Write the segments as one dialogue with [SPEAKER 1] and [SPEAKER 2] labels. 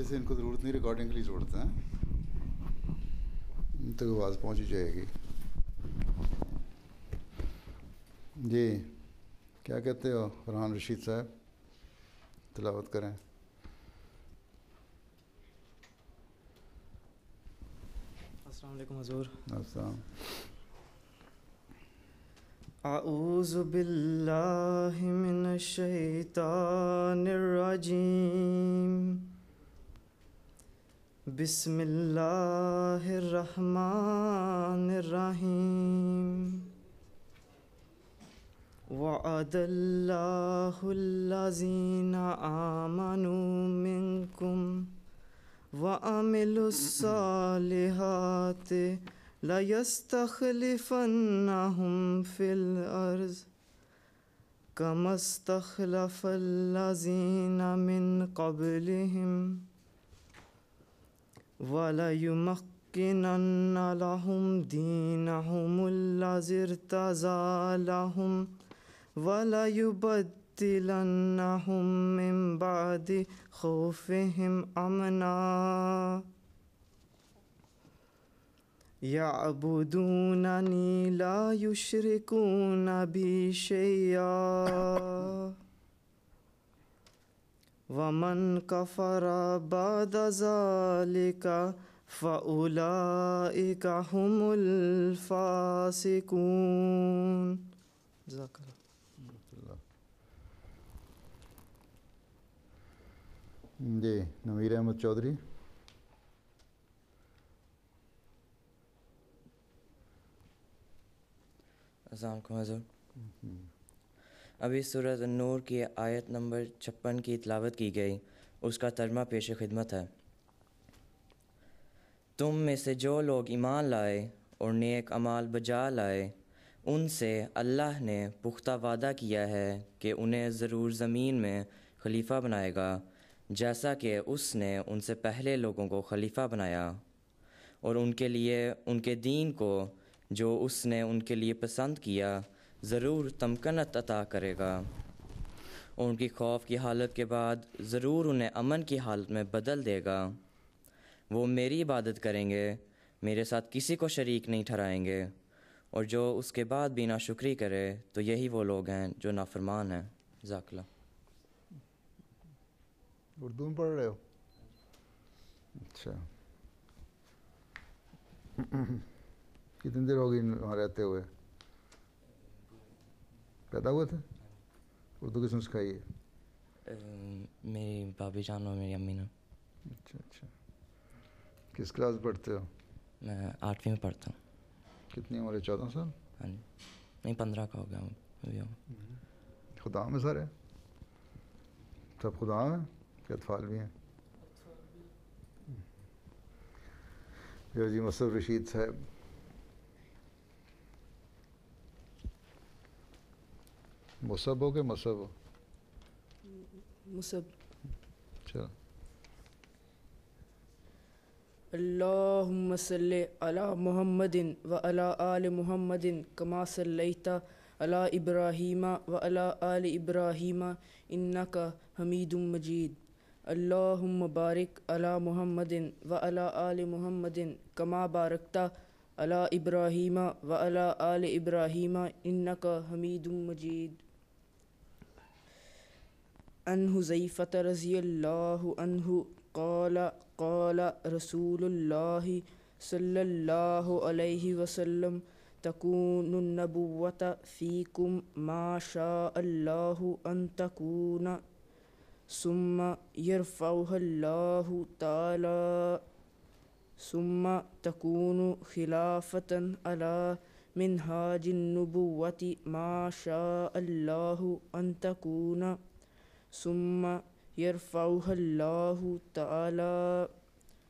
[SPEAKER 1] سے ان کو ضرورت نہیں، ریکارڈنگ کے لیے ضرورت ہے، ان تک آواز پہنچ ہی جائے گی. جی کیا کہتے ہو فرحان رشید صاحب؟ تلاوت کریں.
[SPEAKER 2] السلام علیکم حضور.
[SPEAKER 1] السلام.
[SPEAKER 2] اعوذ باللہ من الشیطان الرجیم. بسم اللہ الرحمن الرحیم. وعد اللہ الذین آمنوا منکم وعملوا الصالحات لَيَسْتَخْلِفَنَّهُمْ فِي الْأَرْضِ كَمَا اسْتَخْلَفَ الَّذِينَ مِنْ قَبْلِهِمْ وَلَيُمَكِّنَنَّ لَهُمْ دِينَهُمُ الَّذِي ارْتَضَىٰ لَهُمْ وَلَيُبَدِّلَنَّهُمْ مِنْ بَعْدِ خَوْفِهِمْ أَمْنًا يَعْبُدُونَنِي لَا يُشْرِكُونَ بِي شَيْئًا وَمَنْ كَفَرَ بَعْدَ ذَلِكَ فَأُولَئِكَ هُمُ الْفَاسِقُونَ. جزاک اللہ.
[SPEAKER 1] جی نویر احمد چودھری.
[SPEAKER 3] السلام علیکم حضور. ابھی سورۃ النور کی آیت نمبر 56 کی تلاوت کی گئی، اس کا ترجمہ پیش خدمت ہے. تم میں سے جو لوگ ایمان لائے اور نیک اعمال بجا لائے، ان سے اللہ نے پختہ وعدہ کیا ہے کہ انہیں ضرور زمین میں خلیفہ بنائے گا، جیسا کہ اس نے ان سے پہلے لوگوں کو خلیفہ بنایا، اور ان کے لیے ان کے دین کو جو اس نے ان کے لیے پسند کیا ضرور تمکنت عطا کرے گا، اور ان کی خوف کی حالت کے بعد ضرور انہیں امن کی حالت میں بدل دے گا. وہ میری عبادت کریں گے، میرے ساتھ کسی کو شریک نہیں ٹھہرائیں گے، اور جو اس کے بعد بھی ناشکری کرے تو یہی وہ لوگ ہیں جو نافرمان ہیں. جزاک اللہ.
[SPEAKER 1] اردو میں پڑھ رہے ہو؟ اچھا. کتنی دیر ہوگی وہاں رہتے ہوئے؟ پیدا ہوئے تھے؟ اردو کس نے سکھائی ہے؟
[SPEAKER 3] میری بابی جان اور میری امی نے.
[SPEAKER 1] اچھا اچھا. کس کلاس پڑھتے ہو؟
[SPEAKER 3] میں 8ویں میں پڑھتا ہوں.
[SPEAKER 1] کتنی عمر ہے؟ 14 سال؟
[SPEAKER 3] ہاں جی. نہیں 15 کا ہو گیا ہوں ابھی.
[SPEAKER 1] خدا میں سارے سب خدا میں کہ اطفال بھی ہیں؟ جی مصعب رشید صاحب. مصعب ہو کہ مصعب ہو؟
[SPEAKER 4] مصعب.
[SPEAKER 1] چلو.
[SPEAKER 4] اللہم صلی علی محمد وعلی آل محمد کما صلیت علی ابراہیم وعلی آل ابراہیم انک حمید مجید. اللہم بارک علی محمد وعلی آل محمد کما بارکت علی ابراہیم وعلی آل ابراہیم انک حمید مجید. عن حذیفہ رضی اللہ عنہ قال قال رسول اللہ صلی اللہ علیہ وسلم تکون النبوۃ فیکم ما شاء اللہ ان تکون ثم یرفعها اللہ تعالی ثم تکون خلافۃ علی منہاج النبوۃ ما شاء اللہ ان تکون ثم یرفعها اللہ تعالی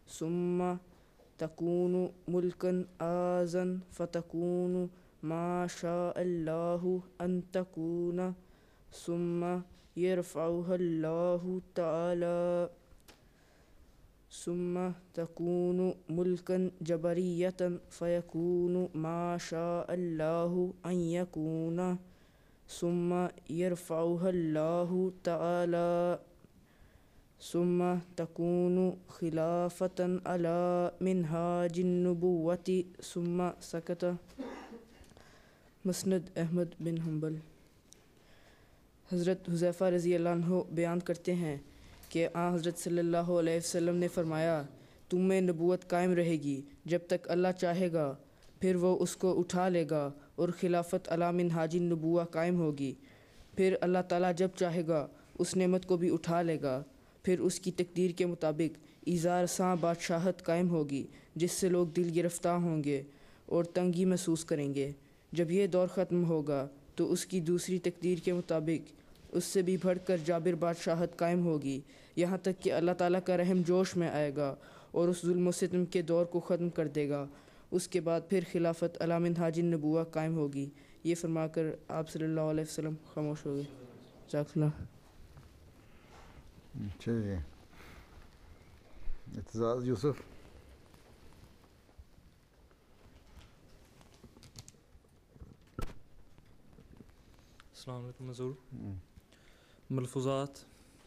[SPEAKER 4] ثم تکون ملکا عازا فتکون ما شاء اللہ ان تکون ثم یرفعها اللہ تعالی ثم تکون ملکا جبریتا فیکون ما شاء اللہ ان یکون ثم یرفعها اللہ تعالی ثم تكون خلافة على منهاج النبوة ثم سكت. مسند احمد بن حنبل۔ حضرت حذیفہ رضی اللہ عنہ بیان کرتے ہیں کہ حضرت صلی اللہ علیہ وسلم نے فرمایا تم میں نبوت قائم رہے گی جب تک اللہ چاہے گا، پھر وہ اس کو اٹھا لے گا اور خلافت علی منہاج النبوہ قائم ہوگی، پھر اللہ تعالیٰ جب چاہے گا اس نعمت کو بھی اٹھا لے گا، پھر اس کی تقدیر کے مطابق ایزار ساں بادشاہت قائم ہوگی جس سے لوگ دل گرفتار ہوں گے اور تنگی محسوس کریں گے۔ جب یہ دور ختم ہوگا تو اس کی دوسری تقدیر کے مطابق اس سے بھی بڑھ کر جابر بادشاہت قائم ہوگی، یہاں تک کہ اللہ تعالیٰ کا رحم جوش میں آئے گا اور اس ظلم و ستم کے دور کو ختم کر دے گا۔ اس کے بعد پھر خلافت علی منہاج النبوہ قائم ہوگی۔ یہ فرما کر آپ صلی اللہ علیہ وسلم خاموش ہو گئے۔ جزاک اللہ۔
[SPEAKER 1] اچھا جی، اعتزاز یوسف۔
[SPEAKER 5] السلام علیکم حضور۔ ملفوظات۔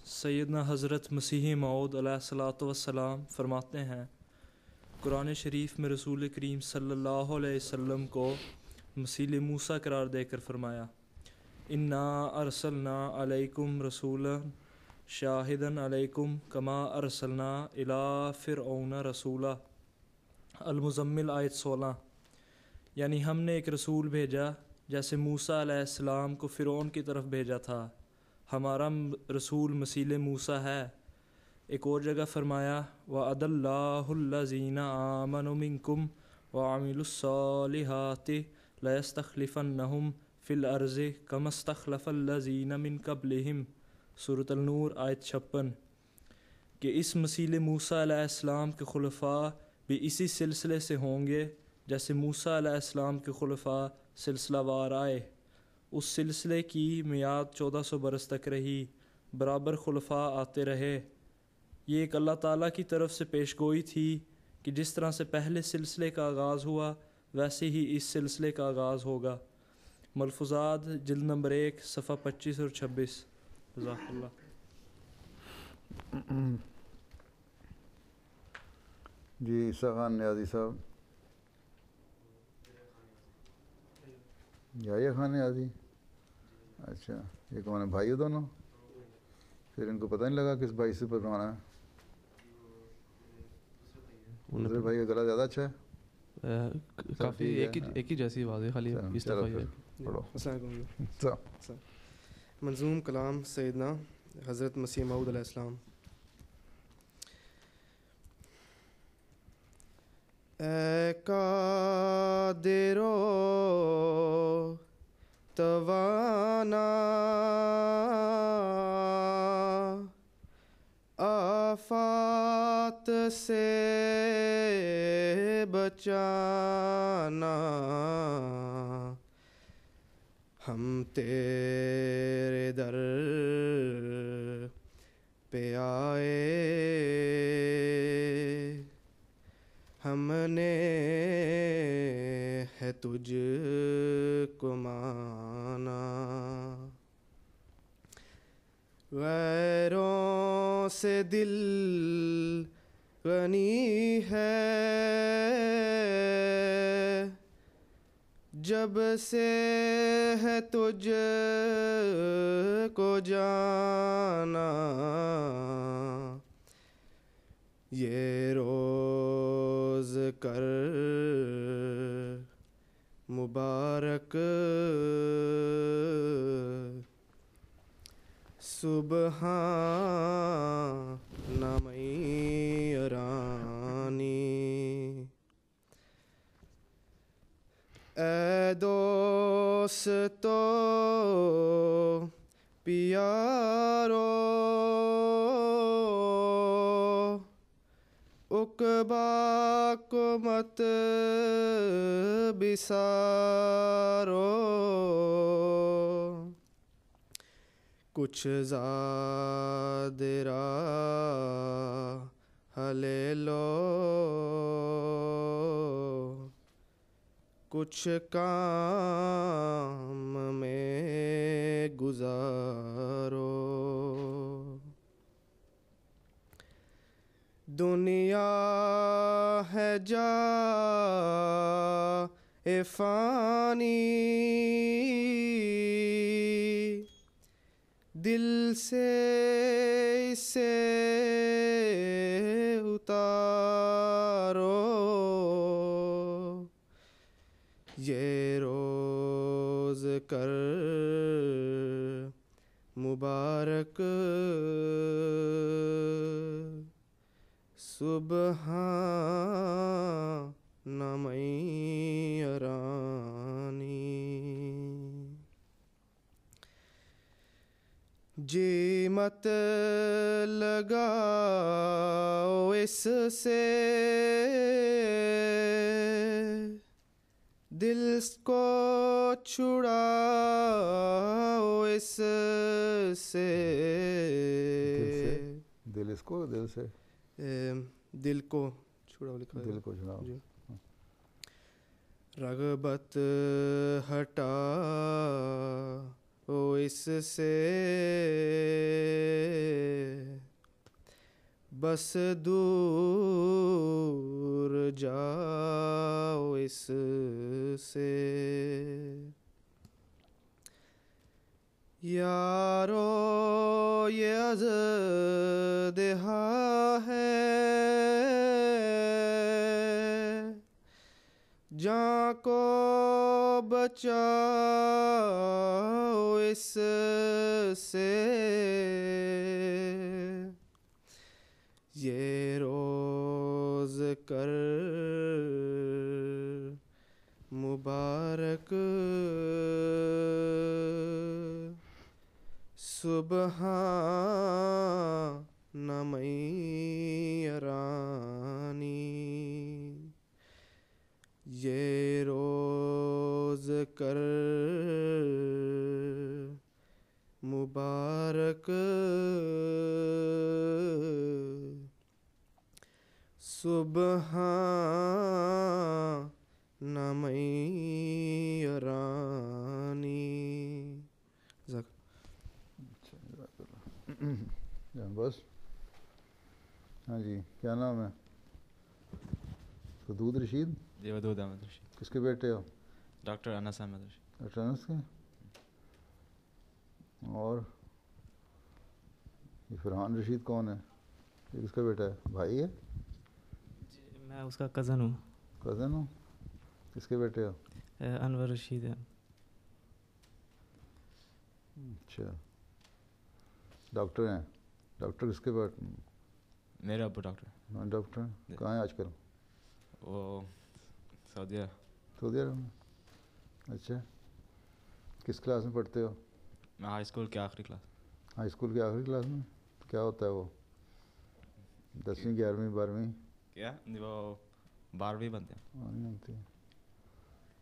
[SPEAKER 5] سیدنا حضرت مسیح موعود علیہ الصلوۃ والسلام فرماتے ہیں قرآن شریف میں رسول کریم صلی اللہ علیہ وسلم کو مثیل موسیٰ قرار دے کر فرمایا انا ارسلنا علیکم رسولا شاہدا علیکم کما ارسلنا الی فرعون رسولا۔ المزمل آیت 16۔ یعنی ہم نے ایک رسول بھیجا جیسے موسیٰ علیہ السلام کو فرعون کی طرف بھیجا تھا، ہمارا رسول مثیل موسیٰ ہے۔ ایک اور جگہ فرمایا وعد اللہ الذین آمنوا منکم وعملوا الصالحات لیستخلفنہم فی الارض کما استخلف الذین من قبلہم۔ سورۃ النور آیت 56۔ کہ اس مثیل موسیٰ علیہ السلام کے خلفاء بھی اسی سلسلے سے ہوں گے جیسے موسیٰ علیہ السلام کے خلفاء سلسلہ وار آئے۔ اس سلسلے کی میعاد 1400 برس تک رہی، برابر خلفاء آتے رہے۔ یہ ایک اللہ تعالیٰ کی طرف سے پیشگوئی تھی کہ جس طرح سے پہلے سلسلے کا آغاز ہوا ویسے ہی اس سلسلے کا آغاز ہوگا۔ ملفوظات جلد نمبر 1 صفحہ 25 اور 26۔ جزاک اللہ۔
[SPEAKER 1] جی عیسیٰ خان نیازی صاحب۔ یحییٰ خان نیازی، اچھا یہ کون ہے؟ بھائی ہو دونوں؟ پھر ان کو پتہ نہیں لگا کس بھائی سے پڑھوانا ہے؟ دوسرے بھائی کا گلا زیادہ اچھا ہے؟
[SPEAKER 6] کافی ایک ہی جیسی آواز ہے، خالی اس طرح ہے۔
[SPEAKER 1] پڑھو۔
[SPEAKER 7] السلام علیکم۔ منظوم کلام سیدنا حضرت مسیح موعود علیہ السلام۔ اے قادر و توانا آفات سے بچانا، ہم تیرے در پہ آئے، ہم نے ہے تجھ کو مانا، غیروں سے دل غنی ہے جب سے ہے تجھ کو جانا، یہ روز کر مبارک سبحان میرانی۔ اے دوستو پیارو عقبا کو مت بسارو، کچھ زاد راہ لے لو، کچھ کام میں گزارو۔ دنیا ہے جا فانی، دل سے اسے اتارو، یہ روز کر مبارک سبحان میرانی، جی مت لگاؤ اس سے، دل کو چھڑاؤ اس سے،
[SPEAKER 1] دل اس کو دل سے
[SPEAKER 7] دل کو چھڑاؤ لکھا ہے،
[SPEAKER 1] دل کو چھڑاؤ،
[SPEAKER 7] جی۔ رغبت ہٹا اس سے، بس دور جاؤ اس سے، یارو یہ اژدہا ہے، جاں کو بچاؤ اس سے، یہ روز کر مبارک سبحان میرانی، یہ روز کر مبارک سبحان میرانی۔
[SPEAKER 1] بس ہاں جی، کیا نام ہے؟ ودود رشید؟
[SPEAKER 8] جی ودود احمد رشید۔
[SPEAKER 1] کس کے بیٹے ہو؟
[SPEAKER 8] ڈاکٹر انس احمد رشید۔
[SPEAKER 1] ڈاکٹر انس کے؟ اور یہ فرحان رشید کون ہے؟ یہ کس کا بیٹا ہے؟ بھائی ہے؟
[SPEAKER 6] جی میں اس کا کزن ہوں۔
[SPEAKER 1] کزن ہو؟ کس کے بیٹے ہو؟
[SPEAKER 6] انور رشید ہے۔
[SPEAKER 1] اچھا، ڈاکٹر ہیں؟ ڈاکٹر کس کے بعد؟
[SPEAKER 8] میرے ابو ڈاکٹر۔
[SPEAKER 1] ہاں ڈاکٹر ہیں، کہاں ہیں آج کل؟
[SPEAKER 8] وہ سعودیہ۔
[SPEAKER 1] سعودی عرب میں؟ اچھا، کس کلاس میں پڑھتے ہو؟
[SPEAKER 8] میں ہائی اسکول کی آخری کلاس۔
[SPEAKER 1] ہائی اسکول کی آخری کلاس میں؟ کیا ہوتا ہے وہ؟ 10ویں 11ویں 12ویں؟
[SPEAKER 8] کیا وہ 12ویں بنتے ہیں؟
[SPEAKER 1] وہاں نہیں ہوتی ہے۔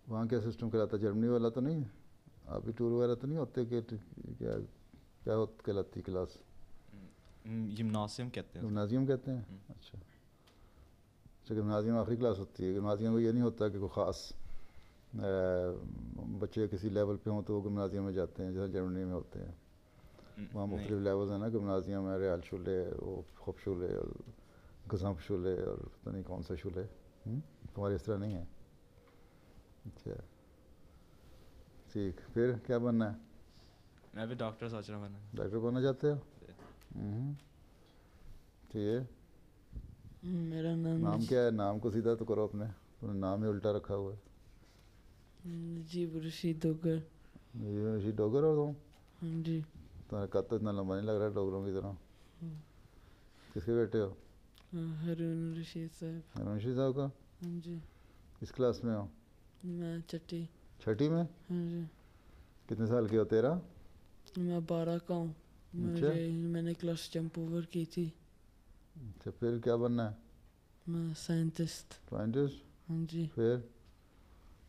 [SPEAKER 1] وہاں کیا سسٹم کراتا ہے؟ جرمنی والا تو نہیں ہے؟ آپ بھی ٹور وغیرہ تو نہیں ہوتے کہ کیا کہلاتی کلاس؟
[SPEAKER 8] جمناسیم کہتے ہیں۔
[SPEAKER 1] گمنازیم کہتے ہیں؟ اچھا اچھا، گمنازیم آخری کلاس ہوتی ہے۔ گمنازیم میں یہ نہیں ہوتا کہ کوئی خاص بچے کسی لیول پہ ہوں تو وہ گمنازیم میں جاتے ہیں جیسے جرمنی میں ہوتے ہیں؟ وہاں مختلف لیولز ہیں نا گمنازیم میں، ریال شولے، وہ خوب شولے اور گزمپ شولے اور پتہ نہیں کون سا شولے۔ تمہارے اس طرح نہیں ہے؟ اچھا ٹھیک، پھر کیا بننا ہے؟
[SPEAKER 8] میں بھی ڈاکٹر سوچ رہا ہوں بننا۔
[SPEAKER 1] ڈاکٹر بننا چاہتے ہو؟ ٹھیک ہے،
[SPEAKER 4] میرا
[SPEAKER 1] نام کیا ہے؟ نام کو سیدھا تو کرو اپنے، تم نے نام ہی الٹا رکھا ہوا ہے۔
[SPEAKER 4] جی رشید ڈوگر۔
[SPEAKER 1] رشید ڈوگر ہو تم؟
[SPEAKER 4] ہاں جی۔
[SPEAKER 1] تمہارا قد تو اتنا لمبا نہیں لگ رہا ہے ڈوگروں کی طرح۔ کس کے بیٹے ہو؟
[SPEAKER 4] ہارون رشید صاحب۔
[SPEAKER 1] ہارون رشید صاحب کا؟
[SPEAKER 4] ہاں جی۔
[SPEAKER 1] کس کلاس میں ہو؟
[SPEAKER 4] میں چھٹی۔
[SPEAKER 1] چھٹی میں؟
[SPEAKER 4] ہاں جی۔
[SPEAKER 1] کتنے سال کی ہو؟ 13؟
[SPEAKER 4] میں 12 کا ہوں۔ میں نے کلاس جمپ اوور کی تھی۔
[SPEAKER 1] اچھا، پھر کیا بننا ہے؟
[SPEAKER 4] میں سائنٹسٹ۔
[SPEAKER 1] سائنٹسٹ؟
[SPEAKER 4] ہاں جی۔
[SPEAKER 1] پھر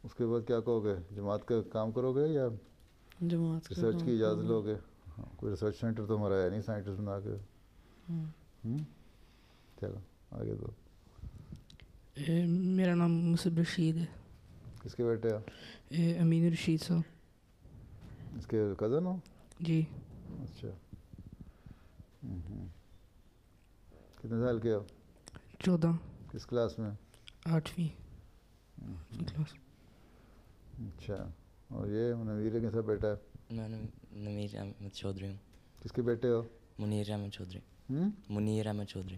[SPEAKER 1] اس کے بعد کیا کہو گے؟ جماعت کا کام کرو گے یا
[SPEAKER 4] جماعت
[SPEAKER 1] ریسرچ کی اجازت لو گے؟ کوئی ریسرچ سینٹر تو ہمارا ہے نہیں سائنٹسٹ بنا کے۔ چلو آگے دو۔
[SPEAKER 9] میرا نام مصب رشید ہے۔
[SPEAKER 1] کس کے بیٹے ہو؟
[SPEAKER 9] امین رشید صاحب۔
[SPEAKER 1] اس کے کزن ہو؟
[SPEAKER 9] جی۔
[SPEAKER 1] اچھا، کتنے سال کے ہو؟
[SPEAKER 9] 14
[SPEAKER 1] کس کلاس میں؟
[SPEAKER 9] 8ویں کلاس.
[SPEAKER 1] اچھا. اور یہ نویر کیسا بیٹا ہے؟
[SPEAKER 3] میں نمیر احمد چودھری ہوں.
[SPEAKER 1] کس کے بیٹے ہو؟
[SPEAKER 3] منیر احمد چودھری. منیر احمد چودھری.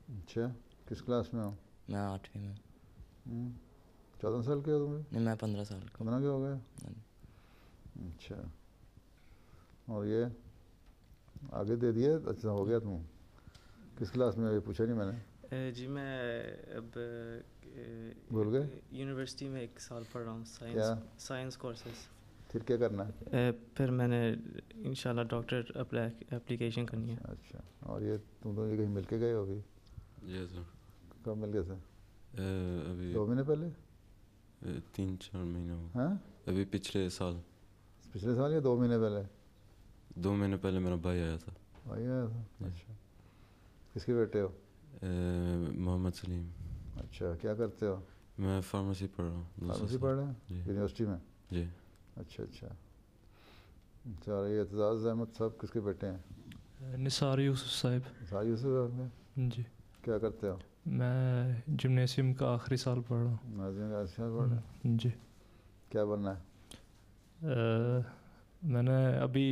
[SPEAKER 1] اچھا. کس کلاس میں ہو؟
[SPEAKER 3] میں 8ویں میں.
[SPEAKER 1] 14 سال کے ہو تمہیں؟
[SPEAKER 3] نہیں میں 15 سال کا.
[SPEAKER 1] 15 کے ہو گئے؟ اچھا. اور یہ آگے دے دیا؟ اچھا ہو گیا تم. کس کلاس میں؟ یہ پوچھا نہیں میں نے.
[SPEAKER 2] جی میں اب
[SPEAKER 1] بھول گئے؟
[SPEAKER 2] یونیورسٹی میں 1 سال پڑھ رہا ہوں سائنس کورسز.
[SPEAKER 1] پھر کیا کرنا ہے؟
[SPEAKER 2] پھر میں نے انشاءاللہ ڈاکٹر اپلیکیشن کرنی ہے.
[SPEAKER 1] اچھا. اور یہ تم تو کہیں مل کے گئے ہو ابھی؟
[SPEAKER 10] جی سر.
[SPEAKER 1] کب مل گئے تھے؟
[SPEAKER 10] ابھی
[SPEAKER 1] 2 مہینے پہلے؟
[SPEAKER 10] 3-4 مہینے ہو.
[SPEAKER 1] ہاں
[SPEAKER 10] ابھی پچھلے سال.
[SPEAKER 1] پچھلے سال یا 2 مہینے پہلے؟
[SPEAKER 10] 2 مہینے پہلے میرا بھائی آیا تھا.
[SPEAKER 1] بھائی آیا تھا. اچھا. کس کے بیٹے ہو؟
[SPEAKER 10] محمد سلیم.
[SPEAKER 1] اچھا. کیا کرتے ہو؟
[SPEAKER 10] میں فارمیسی پڑھ رہا ہوں.
[SPEAKER 1] فارمیسی پڑھ رہے ہیں یونیورسٹی میں؟
[SPEAKER 10] جی.
[SPEAKER 1] اچھا اچھا. اچھا. یہ اعتزاز احمد صاحب کس کے بیٹے ہیں؟
[SPEAKER 5] نثار یوسف صاحب.
[SPEAKER 1] نثار یوسف صاحب.
[SPEAKER 5] جی.
[SPEAKER 1] کیا کرتے ہو؟
[SPEAKER 5] میں جمنیسیم کا آخری سال پڑھ رہا ہوں.
[SPEAKER 1] ناظرین کا آخری سال پڑھ رہے ہیں؟
[SPEAKER 5] جی.
[SPEAKER 1] کیا بننا ہے؟
[SPEAKER 5] میں نے ابھی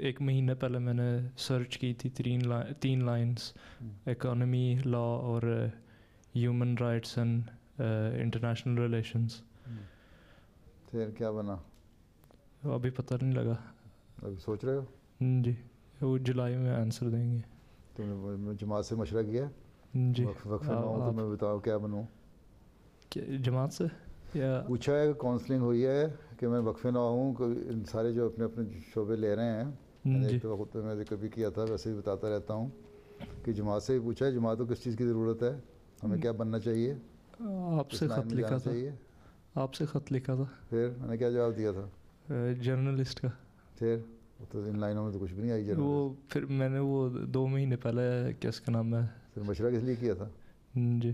[SPEAKER 5] 1 مہینے پہلے میں نے سرچ کی تھی 3 لائنس: اکانومی، لا اور human rights and international relations.
[SPEAKER 1] پھر کیا بنا؟
[SPEAKER 5] ابھی پتہ نہیں لگا.
[SPEAKER 1] ابھی سوچ رہے ہو؟
[SPEAKER 5] جی. وہ جولائی میں آنسر دیں گے.
[SPEAKER 1] تم نے جماعت سے مشورہ کیا؟
[SPEAKER 5] جی.
[SPEAKER 1] وقفے نہ ہوں تو میں بتاؤ کیا بنوں؟
[SPEAKER 5] جماعت سے یا
[SPEAKER 1] پوچھا ہے؟ کاؤنسلنگ ہوئی ہے کہ میں وقفے نہ ہوں. ان سارے جو اپنے اپنے شعبے لے رہے ہیں، ایک تو وقت میں ذکر بھی کیا تھا، ویسے بھی بتاتا رہتا ہوں کہ جماعت سے ہی پوچھا ہے جماعت کو کس چیز کی ضرورت ہے، ہمیں کیا بننا چاہیے.
[SPEAKER 5] آپ سے خط لکھا تھا. آپ سے خط لکھا تھا.
[SPEAKER 1] پھر میں نے کیا جواب دیا تھا؟
[SPEAKER 5] جرنلسٹ کا.
[SPEAKER 1] پھر تو ان لائنوں میں تو کچھ بھی نہیں آئی.
[SPEAKER 5] وہ پھر میں نے وہ 2 مہینے پہلے کس کا نام ہے.
[SPEAKER 1] پھر مشورہ کس لیے کیا تھا؟
[SPEAKER 5] جی.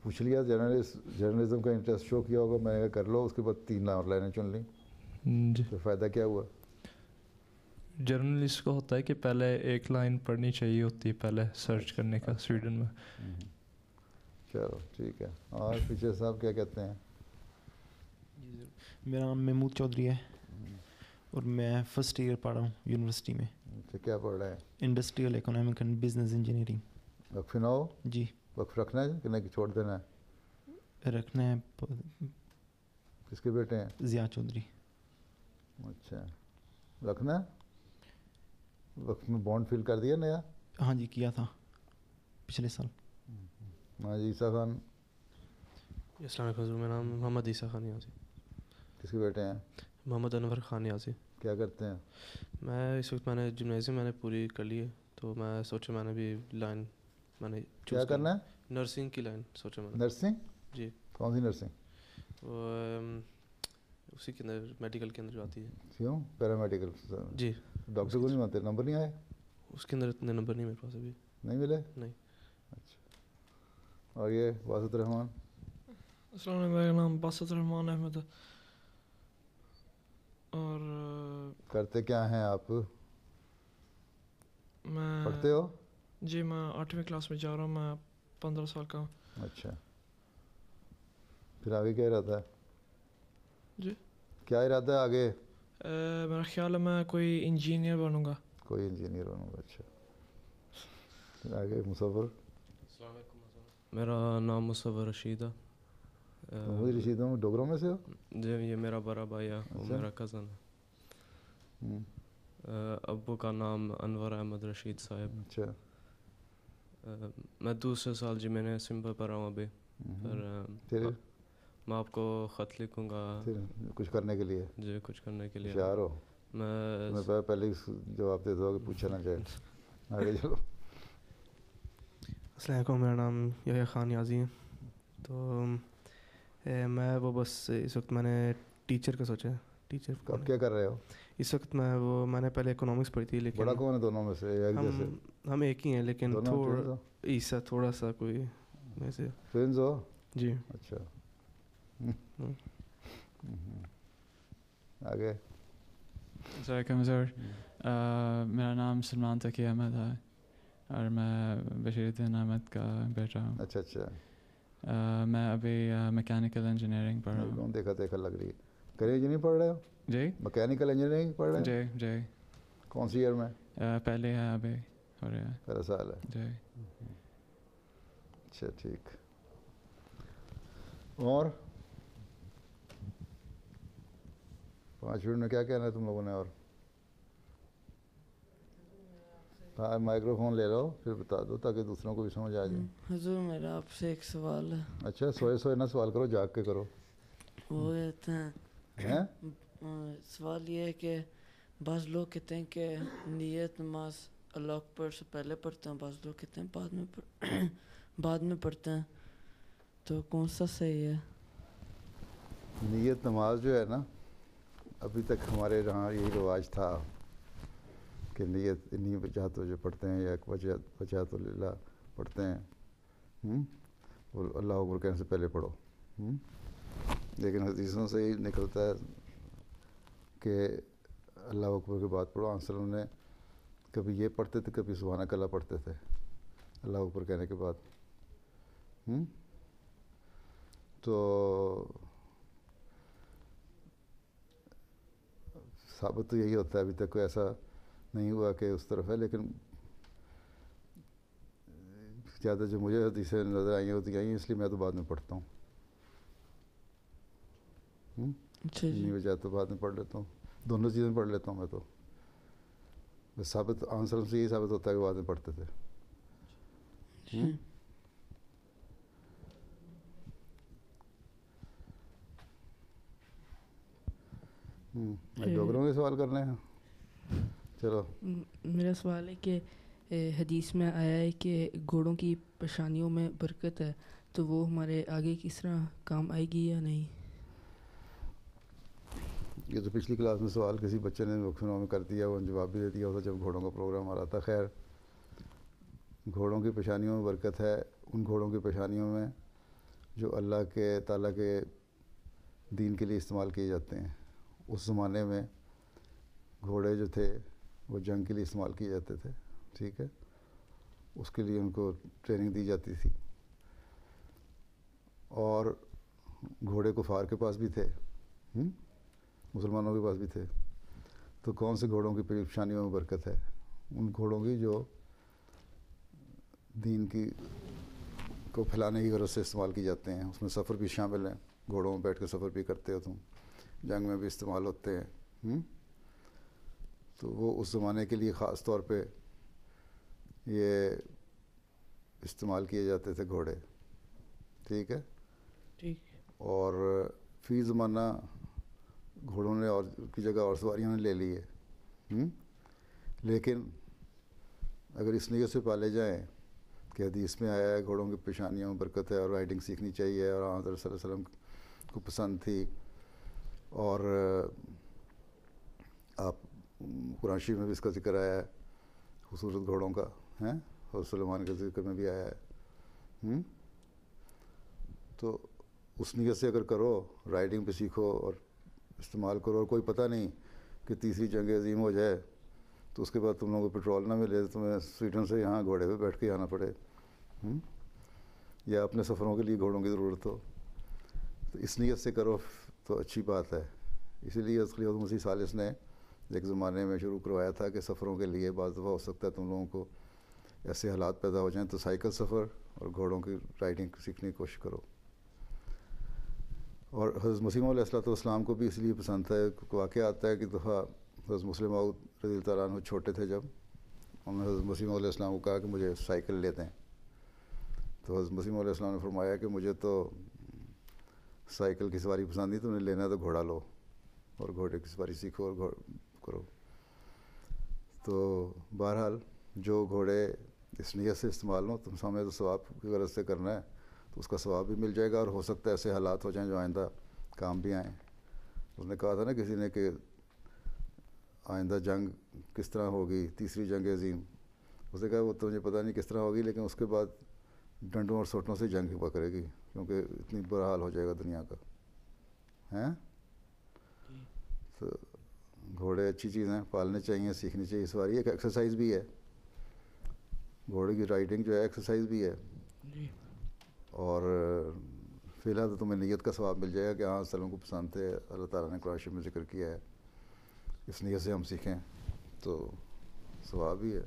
[SPEAKER 1] پوچھ لیا جرنلزم کا انٹرسٹ شو کیا ہوگا. میں نے کہا کر لو. اس کے بعد 3 اور لائنیں چن لیں.
[SPEAKER 5] جی.
[SPEAKER 1] تو فائدہ کیا ہوا؟
[SPEAKER 5] جرنلسٹ کا ہوتا ہے کہ پہلے 1 لائن پڑھنی چاہیے ہوتی ہے پہلے سرچ کرنے کا سویڈن میں.
[SPEAKER 1] چلو ٹھیک ہے. اور پیچھے صاحب کیا کہتے ہیں؟
[SPEAKER 11] میرا نام محمود چودھری ہے اور میں فرسٹ ایئر پڑھ رہا ہوں یونیورسٹی میں.
[SPEAKER 1] کیا پڑھ رہے ہیں؟
[SPEAKER 11] Industrial economic and business engineering.
[SPEAKER 1] وقف نہ ہو؟
[SPEAKER 11] جی.
[SPEAKER 1] وقف رکھنا ہے کہ نہیں چھوڑ دینا ہے؟
[SPEAKER 11] رکھنا ہے.
[SPEAKER 1] کس کے بیٹے ہیں؟
[SPEAKER 11] ضیاء چودھری.
[SPEAKER 1] اچھا. رکھنا ہے؟ وقف میں بانڈ فل کر دیا نیا؟
[SPEAKER 11] ہاں جی کیا تھا پچھلے سال.
[SPEAKER 1] ہاں جی. عیسیٰ خان.
[SPEAKER 6] السلام علیکم حضور. میرا نام محمد عیسیٰ خان یازی.
[SPEAKER 1] کس کے بیٹے ہیں؟
[SPEAKER 6] محمد انور خان یازی.
[SPEAKER 1] کیا کرتے ہیں؟
[SPEAKER 6] میں اس وقت میں نے جمنیزیم میں نے پوری کر لی ہے تو میں سوچا میں نے بھی لائن میں نے
[SPEAKER 1] کیا کرنا ہے؟
[SPEAKER 6] نرسنگ کی لائن سوچا میں نے.
[SPEAKER 1] نرسنگ؟
[SPEAKER 6] جی.
[SPEAKER 1] کون سی نرسنگ؟
[SPEAKER 6] اسی کے اندر میڈیکل کے اندر جو آتی ہے.
[SPEAKER 1] کیوں پیرامیڈیکل؟
[SPEAKER 6] جی.
[SPEAKER 1] ڈاکٹر کو نہیں مانتے؟ نمبر نہیں آئے
[SPEAKER 6] اس کے اندر؟ اتنے نمبر نہیں میرے پاس ابھی.
[SPEAKER 1] نہیں ملے؟
[SPEAKER 6] نہیں.
[SPEAKER 1] اچھا. اور یہ باسط رحمان؟
[SPEAKER 12] السلام علیکم. میرا نام باسط رحمان احمد ہے. اور
[SPEAKER 1] کرتے کیا ہیں آپ؟
[SPEAKER 12] میں
[SPEAKER 1] پڑھتے ہو؟
[SPEAKER 12] جی میں 8ویں کلاس میں جا رہا ہوں. میں 15 سال کا ہوں.
[SPEAKER 1] اچھا. پھر آگے کیا ارادہ ہے؟
[SPEAKER 12] جی
[SPEAKER 1] کیا ارادہ ہے آگے؟
[SPEAKER 12] میرا خیال ہے میں کوئی انجینئر بنوں گا.
[SPEAKER 1] کوئی انجینئر بنوں گا. اچھا. پھر آگے مصور؟
[SPEAKER 6] السلام علیکم. میرا نام مصور رشید ہے.
[SPEAKER 1] وہی رشید ہوں. ڈوگروں میں سے ہو؟
[SPEAKER 6] جی یہ میرا بڑا بھائی ہے. وہ میرا کزن ہے. ابو کا نام انور احمد رشید صاحب.
[SPEAKER 1] اچھا.
[SPEAKER 6] میں دوسرے سال جی میں نے سمبل پڑھ رہا ہوں ابھی. پھر میں آپ کو خط لکھوں گا
[SPEAKER 1] کچھ کرنے کے لیے.
[SPEAKER 6] جی کچھ کرنے کے لیے.
[SPEAKER 1] ہوشیار ہو.
[SPEAKER 6] میں
[SPEAKER 1] پہلے جواب دے دو کہ پوچھا نہ جائے. آگے چلو.
[SPEAKER 7] السلام علیکم. میرا نام یحییٰ خان یازی ہے. تو میں وہ بس اس وقت میں نے ٹیچر کا سوچا ہے. ٹیچر
[SPEAKER 1] اب کیا کر رہے ہو
[SPEAKER 7] اس وقت؟ میں نے پہلے اکنامکس پڑھی تھی لیکن
[SPEAKER 1] بڑا کون ہے دونوں میں سے؟
[SPEAKER 7] ہم ایک ہی ہیں لیکن عیسیٰ تھوڑا سا کوئی ویسے.
[SPEAKER 1] ٹوینز ہو؟
[SPEAKER 7] جی.
[SPEAKER 1] اچھا. آگے.
[SPEAKER 13] السلام علیکم سر. میرا نام سلمان تقی احمد ہے. اور میں بشیر الدین احمد کا بیٹا ہوں.
[SPEAKER 1] اچھا اچھا.
[SPEAKER 13] میں ابھی میکینیکل انجینئرنگ پڑھ رہا ہوں.
[SPEAKER 1] دیکھا لگ رہی ہے. کریے انجینئرنگ پڑھ رہے ہو؟
[SPEAKER 13] جی
[SPEAKER 1] میکینیکل انجینئرنگ پڑھ رہے ہیں؟
[SPEAKER 13] جی جی.
[SPEAKER 1] کون سی ایئر میں؟
[SPEAKER 13] پہلے ہے ابھی ہو رہا ہے.
[SPEAKER 1] پہلا سال ہے.
[SPEAKER 13] جی.
[SPEAKER 1] اچھا ٹھیک. اور 5 منٹ میں کیا کہنا ہے تم لوگوں نے؟ اور ہاں مائکرو فون لے لو پھر بتا دو تاکہ دوسروں کو بھی سمجھ آ جائے.
[SPEAKER 9] حضور میرا آپ سے ایک سوال ہے.
[SPEAKER 1] اچھا سوئے نہ سوال کرو، جاگ کے کرو.
[SPEAKER 9] وہ کہتے ہیں سوال یہ ہے کہ بعض لوگ کہتے ہیں کہ نیت نماز اللہ اکبر سے پہلے پڑھتے ہیں، بعض لوگ کہتے ہیں بعد میں پڑھتے ہیں، تو کون سا صحیح ہے؟
[SPEAKER 1] نیت نماز جو ہے نا، ابھی تک ہمارے یہاں یہی رواج تھا کہ نیت انہی وجہات جو پڑھتے ہیں یا ایک وجہات اللہ پڑھتے ہیں، اور اللہ اکبر کہنے سے پہلے پڑھو. لیکن حدیثوں سے یہ نکلتا ہے کہ اللہ اکبر کے بعد پڑھو. آنسر انہوں نے کبھی یہ پڑھتے تھے، کبھی سبحانک اللہ پڑھتے تھے اللہ اکبر کہنے کے بعد. تو ثابت تو یہی ہوتا ہے، ابھی تک کوئی ایسا نہیں ہوا کہ اس طرف ہے. لیکن زیادہ جو مجھے حدیثیں نظر آئی ہیں اس لیے میں تو بعد میں پڑھتا ہوں. نہیں وجہ تو بعد میں پڑھ لیتا ہوں، دونوں چیزیں پڑھ لیتا ہوں میں. تو بس ثابت آنسر سے یہی ثابت ہوتا ہے کہ بعد میں پڑھتے تھے. ڈوگروں کے سوال کرنے ہیں. چلو
[SPEAKER 4] میرا سوال ہے کہ حدیث میں آیا ہے کہ گھوڑوں کی پیشانیوں میں برکت ہے، تو وہ ہمارے آگے کس طرح کام آئے گی یا نہیں؟
[SPEAKER 1] یہ تو پچھلی کلاس میں سوال کسی بچے نے وقفوں میں کر دیا، وہ جواب بھی دے دیا ہوتا جب گھوڑوں کا پروگرام آ رہا تھا. خیر، گھوڑوں کی پیشانیوں میں برکت ہے. ان گھوڑوں کی پیشانیوں میں جو اللہ کے تعالیٰ کے دین کے لیے استعمال کیے جاتے ہیں. اس زمانے میں گھوڑے جو تھے وہ جنگ کے لیے استعمال کیے جاتے تھے. ٹھیک ہے، اس کے لیے ان کو ٹریننگ دی جاتی تھی. اور گھوڑے کفار کے پاس بھی تھے، مسلمانوں کے پاس بھی تھے. تو کون سے گھوڑوں کی پیشانیوں میں برکت ہے؟ ان گھوڑوں کی جو دین کی کو پھیلانے کی غرض سے استعمال کی جاتے ہیں. اس میں سفر بھی شامل ہیں، گھوڑوں میں بیٹھ کے سفر بھی کرتے ہو تم، جنگ میں بھی استعمال ہوتے ہیں. تو وہ اس زمانے کے لیے خاص طور پہ یہ استعمال کیے جاتے تھے گھوڑے. ٹھیک ہے. اور فی زمانہ گھوڑوں نے اور کی جگہ اور سواریوں نے لے لی ہے. لیکن اگر اس نیت سے پالے جائیں کہ حدیث میں آیا ہے گھوڑوں کی پیشانیوں میں برکت ہے اور رائڈنگ سیکھنی چاہیے، اور حضرت صلی اللہ علیہ وسلم کو پسند تھی، اور آپ قرآن شریف میں بھی اس کا ذکر آیا ہے خوبصورت گھوڑوں کا، ہیں حضرت سلیمان کے ذکر میں بھی آیا ہے. تو اس نیت سے اگر کرو، رائڈنگ پہ سیکھو اور استعمال کرو، اور کوئی پتہ نہیں کہ تیسری جنگ عظیم ہو جائے تو اس کے بعد تم لوگوں کو پیٹرول نہ ملے، تمہیں سویڈن سے یہاں گھوڑے پہ بیٹھ کے آنا پڑے، یا اپنے سفروں کے لیے گھوڑوں کی ضرورت ہو. تو اس نیت سے کرو تو اچھی بات ہے. اسی لیے خلیفۃ مسیح ثالث نے ایک زمانے میں شروع کروایا تھا کہ سفروں کے لیے بعض دفعہ ہو سکتا ہے تم لوگوں کو ایسے حالات پیدا ہو جائیں تو سائیکل سفر اور گھوڑوں کی رائڈنگ سیکھنے کی کوشش کرو. اور حضرت مسیح علیہ الصلوۃ والسلام کو بھی اس لیے پسند تھا. ایک واقعہ آتا ہے کہ دفعہ حضرت مسلم موعود رضی اللہ تعالیٰ عنہ چھوٹے تھے، جب انہوں نے حضرت مسیح علیہ السلام کو کہا کہ مجھے سائیکل لے دیں. تو حضرت مسیح علیہ السلام نے فرمایا کہ مجھے تو سائیکل کی سواری پسند نہیں، تو انہیں لینا تو گھوڑا لو اور گھوڑے کی سواری سیکھو اور کرو. تو بہرحال جو گھوڑے اس نیت سے استعمال ہوں، تم سامنے تو ثواب کی غرض سے کرنا ہے تو اس کا ثواب بھی مل جائے گا، اور ہو سکتا ہے ایسے حالات ہو جائیں جو آئندہ کام بھی آئیں. اس نے کہا تھا نا کسی نے کہ آئندہ جنگ کس طرح ہوگی، تیسری جنگ عظیم. اس نے کہا وہ تو مجھے پتہ نہیں کس طرح ہوگی، لیکن اس کے بعد ڈنڈوں اور سوٹوں سے جنگ ہوا کرے گی، کیونکہ اتنی برا حال ہو جائے گا دنیا کا. ہیں تو گھوڑے اچھی چیز ہیں، پالنے چاہیے، سیکھنی چاہیے. سواری ایک ایکسرسائز بھی ہے. گھوڑے کی رائڈنگ جو ہے ایکسرسائز بھی ہے.
[SPEAKER 12] جی.
[SPEAKER 1] اور فی الحال تو تمہیں نیت کا ثواب مل جائے گا کہ ہاں سلم کو پسند تھے, اللہ تعالیٰ نے قرآن شریف میں ذکر کیا ہے, اس نیت سے ہم سیکھیں تو ثواب بھی ہے.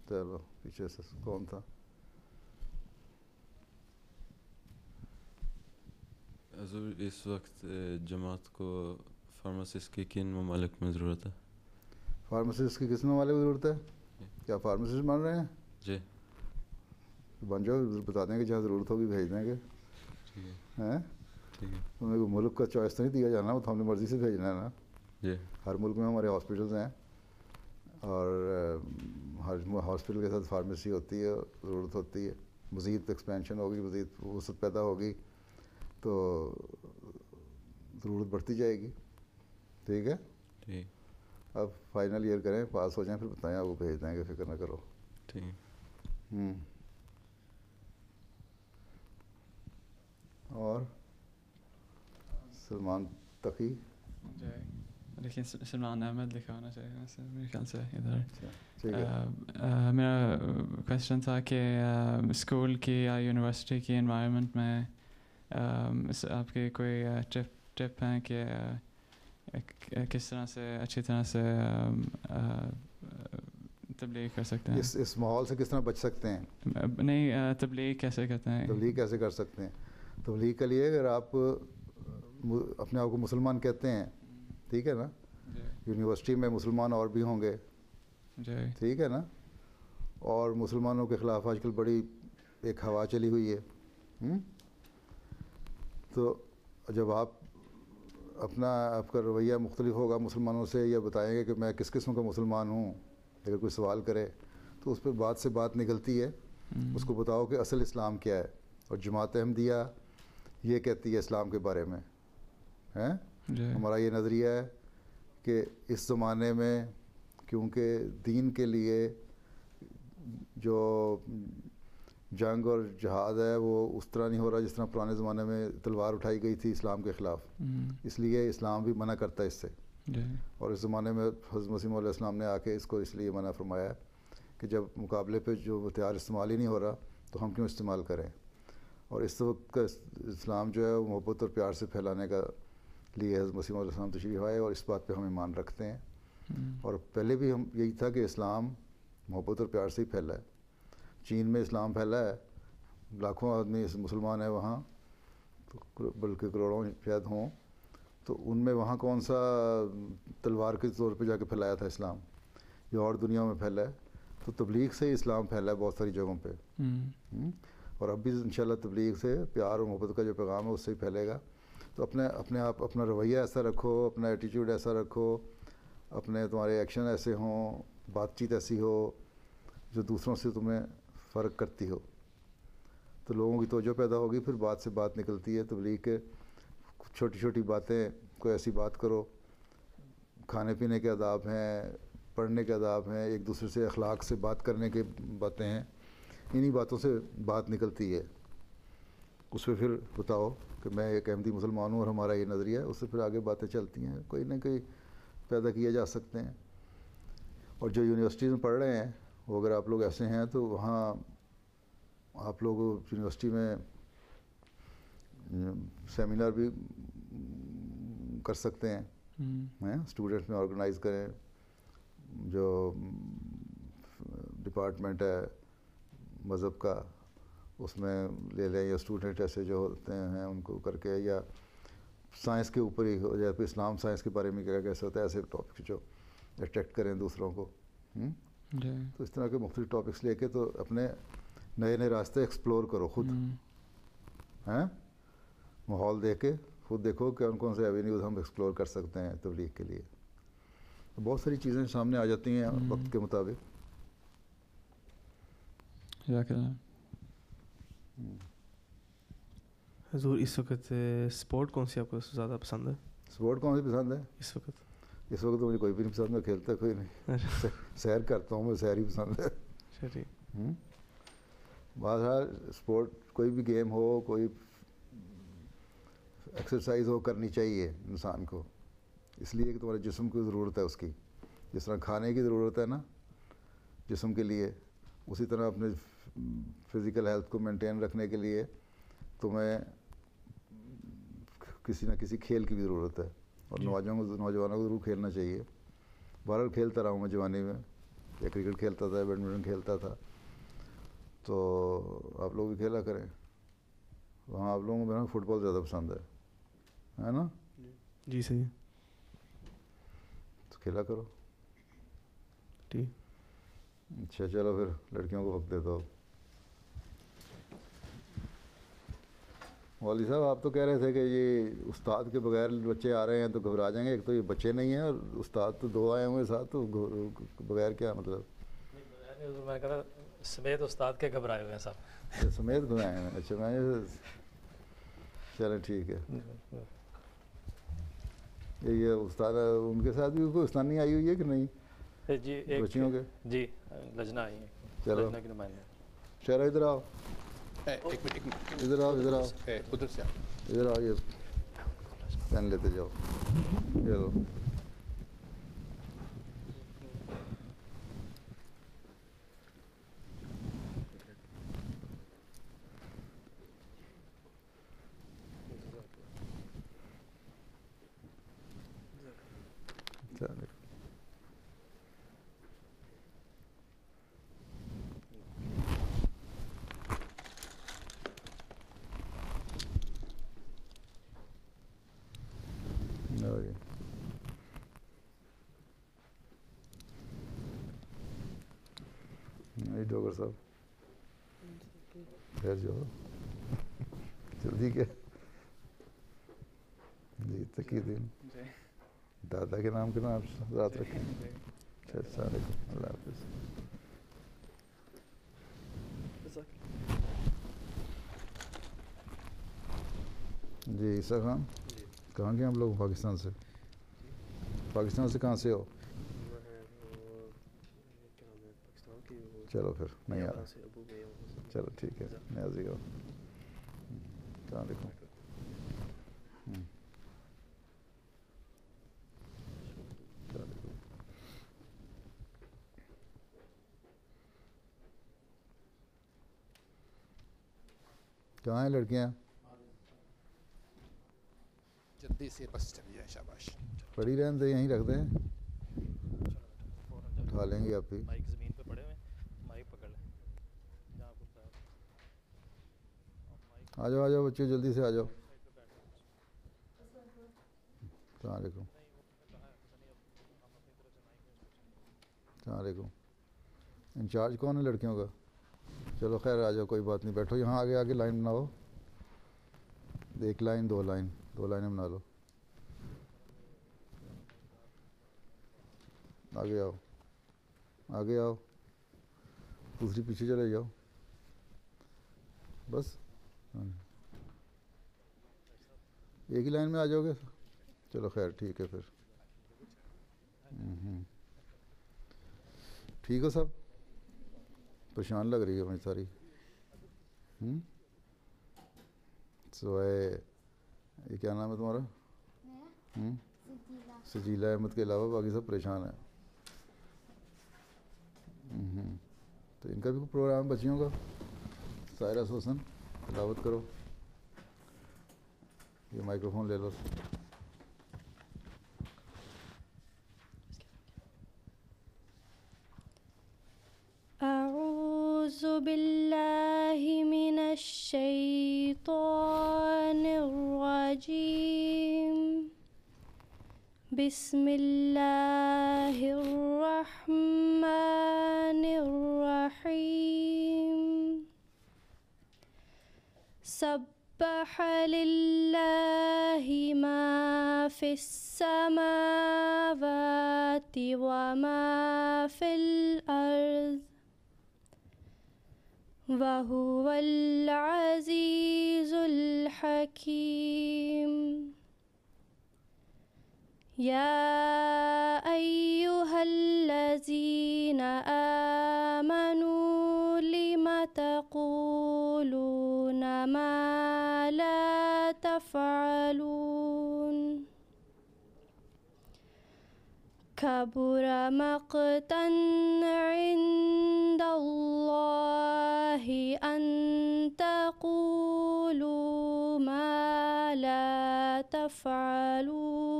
[SPEAKER 1] چلو پیچھے سے کون تھا؟
[SPEAKER 10] حضور اس وقت جماعت کو فارماسسٹ کی کن ممالک میں ضرورت ہے؟
[SPEAKER 1] فارماسسٹ کی کس ممالک میں ضرورت ہے؟ کیا فارماسسٹ مان رہے ہیں؟
[SPEAKER 10] جی
[SPEAKER 1] بن جاؤ, بتا دیں گے جہاں ضرورت ہوگی بھیج دیں گے. ہیں تمہیں کوئی ملک کا چوائس تو نہیں دیا جانا, وہ تو ہم نے مرضی سے بھیجنا ہے نا.
[SPEAKER 10] جی
[SPEAKER 1] ہر ملک میں ہمارے ہاسپٹلز ہیں اور ہر ہاسپٹل کے ساتھ فارمیسی ہوتی ہے, ضرورت ہوتی ہے. مزید ایکسپینشن ہوگی, مزید وسعت پیدا ہوگی تو ضرورت بڑھتی جائے گی. ٹھیک ہے,
[SPEAKER 10] ٹھیک.
[SPEAKER 1] اب فائنل ایئر کریں, پاس ہو جائیں, پھر بتائیں, آپ کو بھیج دیں گے, فکر نہ کرو.
[SPEAKER 10] ٹھیک.
[SPEAKER 1] اور سلمان تقی,
[SPEAKER 13] لیکن سلمان احمد لکھا ہونا چاہیے میرے خیال سے ادھر. میرا کویشچن تھا کہ اسکول کی یا یونیورسٹی کی انوائرمنٹ میں آپ کی کوئی ٹپ ہیں کہ کس طرح سے اچھی طرح سے تبلیغ کر سکتے ہیں؟
[SPEAKER 1] اس ماحول سے کس طرح بچ سکتے ہیں؟
[SPEAKER 13] نہیں, تبلیغ کیسے کرتے ہیں؟
[SPEAKER 1] تبلیغ کیسے کر سکتے ہیں؟ تبلیغ کے لیے اگر آپ اپنے آپ کو مسلمان کہتے ہیں, ٹھیک ہے نا, یونیورسٹی میں مسلمان اور بھی ہوں گے, ٹھیک ہے نا, اور مسلمانوں کے خلاف آج کل بڑی ایک ہوا چلی ہوئی ہے, تو جب آپ کا رویہ مختلف ہوگا مسلمانوں سے, یا بتائیں گے کہ میں کس قسم کا مسلمان ہوں, اگر کوئی سوال کرے تو اس پہ بات سے بات نکلتی ہے. اس کو بتاؤ کہ اصل اسلام کیا ہے, اور جماعت احمدیہ یہ کہتی ہے اسلام کے بارے میں, ہیں ہمارا یہ نظریہ ہے کہ اس زمانے میں کیونکہ دین کے لیے جو جنگ اور جہاد ہے وہ اس طرح نہیں ہو رہا جس طرح پرانے زمانے میں تلوار اٹھائی گئی تھی اسلام کے خلاف, اس لیے اسلام بھی منع کرتا ہے اس سے. اور اس زمانے میں حضرت مسیح علیہ السلام نے آ کے اس کو اس لیے منع فرمایا کہ جب مقابلے پہ جو ہتھیار استعمال ہی نہیں ہو رہا تو ہم کیوں استعمال کریں. اور اس وقت کا اسلام جو ہے وہ محبت اور پیار سے پھیلانے کا لیے حضرت مسیح علیہ السلام تشریف آئے, اور اس بات پہ ہم ایمان رکھتے ہیں. اور پہلے بھی ہم یہی تھا کہ اسلام محبت اور پیار سے ہی پھیلا ہے. چین میں اسلام پھیلا ہے, لاکھوں آدمی مسلمان ہیں وہاں, تو بلکہ کروڑوں شاید ہوں, تو ان میں وہاں کون سا تلوار کے طور پہ جا کے پھیلایا تھا اسلام, یہ اور دنیا میں پھیلا ہے. تو تبلیغ سے ہی اسلام پھیلا ہے بہت ساری جگہوں پہ, اور اب بھی انشاءاللہ تبلیغ سے پیار اور محبت کا جو پیغام ہے اس سے ہی پھیلے گا. تو اپنے آپ اپنا رویہ ایسا رکھو, اپنا ایٹیٹیوڈ ایسا رکھو, اپنے تمہارے ایکشن ایسے ہوں, بات چیت ایسی ہو جو دوسروں سے تمہیں فرق کرتی ہو, تو لوگوں کی توجہ پیدا ہوگی, پھر بات سے بات نکلتی ہے. تبلیغ کے چھوٹی چھوٹی باتیں, کوئی ایسی بات کرو, کھانے پینے کے آداب ہیں, پڑھنے کے آداب ہیں, ایک دوسرے سے اخلاق سے بات کرنے کے باتیں ہیں, انہی باتوں سے بات نکلتی ہے. اس پہ پھر بتاؤ کہ میں ایک احمدی مسلمان ہوں اور ہمارا یہ نظریہ ہے, اس سے پھر آگے باتیں چلتی ہیں, کوئی نہ کوئی پیدا کیے جا سکتے ہیں. اور جو یونیورسٹیز میں پڑھ رہے ہیں وہ اگر آپ لوگ ایسے ہیں تو وہاں آپ لوگ یونیورسٹی میں سیمینار بھی کر سکتے ہیں, اسٹوڈنٹس میں آرگنائز کریں, جو ڈپارٹمنٹ ہے مذہب کا اس میں لے لیں, یا اسٹوڈنٹ ایسے جو ہوتے ہیں ان کو کر کے, یا سائنس کے اوپر ہی ہو جائے, پھر اسلام سائنس کے بارے میں کیا کیسے ہوتا ہے, ایسے ٹاپک جو اٹریکٹ کریں دوسروں کو. تو اس طرح کے مختلف ٹاپکس لے کے تو اپنے نئے نئے راستے ایکسپلور کرو خود, ہیں ماحول دیکھ کے خود دیکھو کہ کون سے ایوینیوز ہم ایکسپلور کر سکتے ہیں تبلیغ کے لیے. تو بہت ساری چیزیں سامنے آ جاتی ہیں وقت کے مطابق.
[SPEAKER 7] حضور اس وقت اسپورٹ کون سی آپ کو زیادہ پسند ہے؟
[SPEAKER 1] اسپورٹ کون سی پسند ہے
[SPEAKER 7] اس وقت؟
[SPEAKER 1] اس وقت تو مجھے کوئی بھی نہیں پسند, میں کھیلتا کوئی نہیں, سیر کرتا ہوں, میں سیر ہی پسند ہے. بہرحال اسپورٹ کوئی بھی گیم ہو, کوئی ایکسرسائز ہو, کرنی چاہیے انسان کو, اس لیے کہ تمہارے جسم کی ضرورت ہے اس کی, جس طرح کھانے کی ضرورت ہے نا, جسم کے لیے، اسی طرح اپنے فزیکل ہیلتھ کو مینٹین رکھنے کے لیے تمہیں کسی نہ کسی کھیل کی بھی ضرورت ہے، اور نوجوانوں کو ضرور کھیلنا چاہیے. بہرحال کھیلتا رہا ہوں میں جوانی میں، یا کرکٹ کھیلتا تھا، بیڈمنٹن کھیلتا تھا، تو آپ لوگ بھی کھیلا کریں. وہاں آپ لوگوں کو میرا فٹ بال زیادہ پسند ہے نا؟
[SPEAKER 7] جی صحیح.
[SPEAKER 1] تو کھیلا کرو.
[SPEAKER 7] ٹھیک.
[SPEAKER 1] اچھا چلو پھر لڑکیوں کو وقت دیتا ہو. مولوی صاحب آپ تو کہہ رہے تھے کہ یہ استاد کے بغیر بچے آ رہے ہیں تو گھبرا جائیں گے. ایک تو یہ بچے نہیں ہیں اور استاد تو 2 آئے ہوئے ساتھ، تو بغیر کیا مطلب؟
[SPEAKER 14] میں کہہ رہا سمیت استاد کے گھبرائے ہوئے ہیں صاحب.
[SPEAKER 1] سمیت گھبرائے ہیں. اچھا میں چلیں ٹھیک ہے. یہ استاد ان کے ساتھ بھی کوئی استانی آئی ہوئی ہے کہ نہیں؟
[SPEAKER 14] جی
[SPEAKER 1] بچیوں کے
[SPEAKER 14] جی لجنا آئی ہیں.
[SPEAKER 1] چلو
[SPEAKER 14] لجنا کے نمائندے.
[SPEAKER 1] شہرا ادھر آؤ، ادھر آؤ، ادھر آؤ،
[SPEAKER 15] ادھر سے
[SPEAKER 1] ادھر آؤ. یہ پین لیتے جاؤ. یہ لو. ڈاکٹر صاحب خیر جاؤ جلدی کیا. جی تقی الدین دادا کے نام کے نام رات رکھیں. السلام علیکم. اللہ حافظ. جی عیسیٰ خان کہاں گئے ہم لوگ؟ پاکستان سے. پاکستان سے کہاں سے ہو؟ چلو پھر نہیں آ رہا. چلو ٹھیک ہے. نیازی ہو. السلام علیکم. کہاں ہیں لڑکیاں؟
[SPEAKER 15] جلدی سے بس چلیے. شاباش.
[SPEAKER 1] پڑی رہنے دیں، یہیں رکھ دیں، اٹھا لیں گے آپ ہی.
[SPEAKER 14] مائک زمین پہ پڑے ہوئے، مائک پکڑ لیں.
[SPEAKER 1] آ جاؤ آ جاؤ بچے جلدی سے آ جاؤ. السلام علیکم. السلام علیکم. انچارج کون ہے لڑکیوں کا؟ چلو خیر آ جاؤ، کوئی بات نہیں. بیٹھو یہاں آگے آگے لائن بناؤ. 1 لائن 2 لائن 2 لائنیں بنا لو. آگے آؤ، آگے آؤ. دوسری پیچھے چلے جاؤ. بس ایک ہی لائن میں آ جاؤ گے. چلو خیر ٹھیک ہے پھر. ٹھیک ہو سب؟ پریشان لگ رہی ہے مجھے ساری. سوائے یہ کیا نام ہے تمہارا؟ سجیلا احمد کے علاوہ باقی سب پریشان ہیں. تو ان کا بھی پروگرام بچیوں کا. سائرہ سوسن دعوت کرو. یہ مائکرو فون لے لو.
[SPEAKER 16] اعوذ باللہ من الشیطان الرجیم. بسم اللہ الرحمن الرحیم. سبح للہ ما فی السماوات وما فی الارض وهو العزیز الحکیم. یا ایہا الذین آمنوا لم تقولون ما لا تفعلون. کبر مقتا عند تقولوا ما لا تفعلون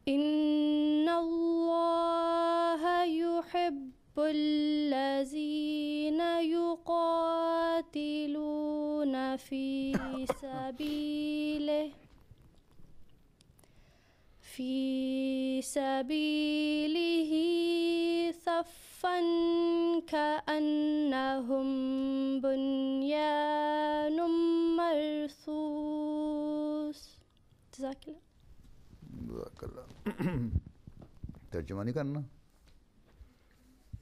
[SPEAKER 16] إن الله يحب الذين يقاتلون في سبيله صفا كأنهم بنيان مرصوص. جزاک اللہ.
[SPEAKER 1] جزاک اللہ. ترجمہ نہیں کرنا؟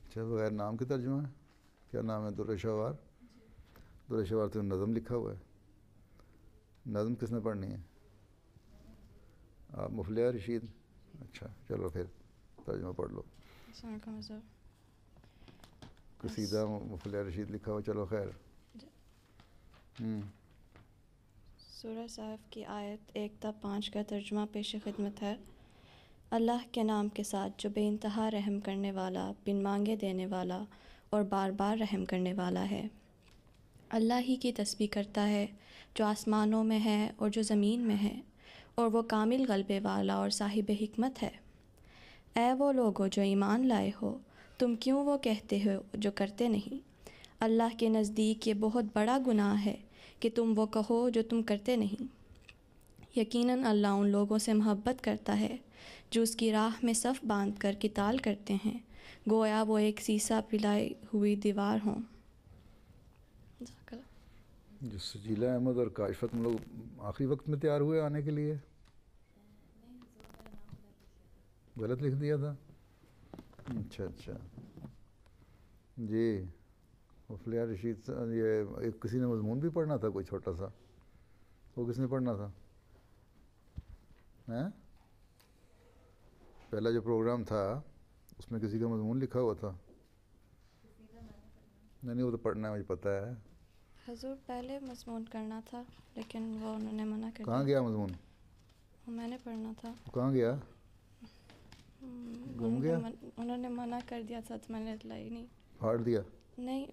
[SPEAKER 1] اچھا بغیر نام کے ترجمہ ہے. کیا نام ہے؟ در شوار. در شوار تو نظم لکھا ہوا ہے. نظم کس نے پڑھنی ہے؟ آپ مفلح رشید. اچھا چلو پھر ترجمہ پڑھ لو.
[SPEAKER 17] السلام علیکم سر.
[SPEAKER 1] قصیدہ مفلح رشید لکھا ہوا. چلو خیر.
[SPEAKER 17] سورہ صحف کی آیت 1 تا 5 کا ترجمہ پیش خدمت ہے. اللہ کے نام کے ساتھ جو بے انتہا رحم کرنے والا، بن مانگے دینے والا اور بار بار رحم کرنے والا ہے. اللہ ہی کی تسبیح کرتا ہے جو آسمانوں میں ہے اور جو زمین میں ہے، اور وہ کامل غلبے والا اور صاحب حکمت ہے. اے وہ لوگو جو ایمان لائے ہو، تم کیوں وہ کہتے ہو جو کرتے نہیں؟ اللہ کے نزدیک یہ بہت بڑا گناہ ہے کہ تم وہ کہو جو تم کرتے نہیں. یقیناً اللہ ان لوگوں سے محبت کرتا ہے جو اس کی راہ میں صف باندھ کر قتال کرتے ہیں، گویا وہ ایک سیسا پلائی ہوئی دیوار ہوں.
[SPEAKER 1] جو سجیلہ احمد اور کاشفت لوگ آخری وقت میں تیار ہوئے آنے کے لیے. غلط لکھ دیا تھا. اچھا اچھا جی. مفلح رشید یہ ایک کسی نے مضمون بھی پڑھنا تھا کوئی چھوٹا سا. وہ کس نے پڑھنا تھا؟ پہلا جو پروگرام تھا اس میں کسی کا مضمون لکھا ہوا تھا. نہیں وہ تو پڑھنا ہے، مجھے پتہ ہے.
[SPEAKER 17] حضور پہلے مضمون کرنا تھا لیکن وہ انہوں نے منع کر دیا.
[SPEAKER 1] کہاں گیا مضمون؟
[SPEAKER 17] میں نے پڑھنا تھا.
[SPEAKER 1] کہاں گیا؟ گم گیا؟
[SPEAKER 17] انہوں نے منع کر دیا تھا تو میں نے لائی نہیں.
[SPEAKER 1] پھاڑ دیا؟
[SPEAKER 17] نہیں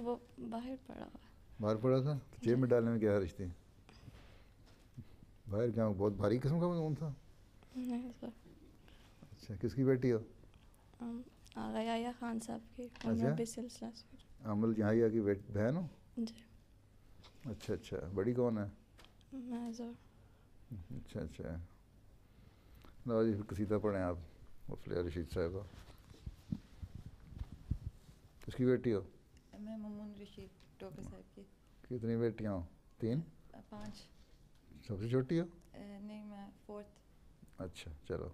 [SPEAKER 17] وہ باہر پڑا ہوا.
[SPEAKER 1] باہر پڑا تھا؟ جیب میں ڈالنے میں کیا حرج تھی؟ باہر کیا بہت بھاری قسم کا مضمون تھا؟
[SPEAKER 17] نہیں سر.
[SPEAKER 1] اچھا کس کی بیٹی ہو؟
[SPEAKER 17] آغا یحییٰ خان صاحب کی. بھی سلسلہ سے
[SPEAKER 1] عمل یحییٰ کی بہن ہو؟
[SPEAKER 17] جی.
[SPEAKER 1] اچھا اچھا. بڑی کون ہے؟
[SPEAKER 17] میں سر.
[SPEAKER 1] اچھا اچھا. لو جی قصیدہ پڑھیں آپ مفلح رشید صاحبہ. کس کی بیٹی ہو؟
[SPEAKER 18] میں ممون رشید ٹوکر صاحب کی.
[SPEAKER 1] کتنی بیٹیاں ہو؟ 3؟
[SPEAKER 18] 5.
[SPEAKER 1] سب سے چھوٹی ہو؟
[SPEAKER 18] نہیں میں 4th.
[SPEAKER 1] اچھا چلو.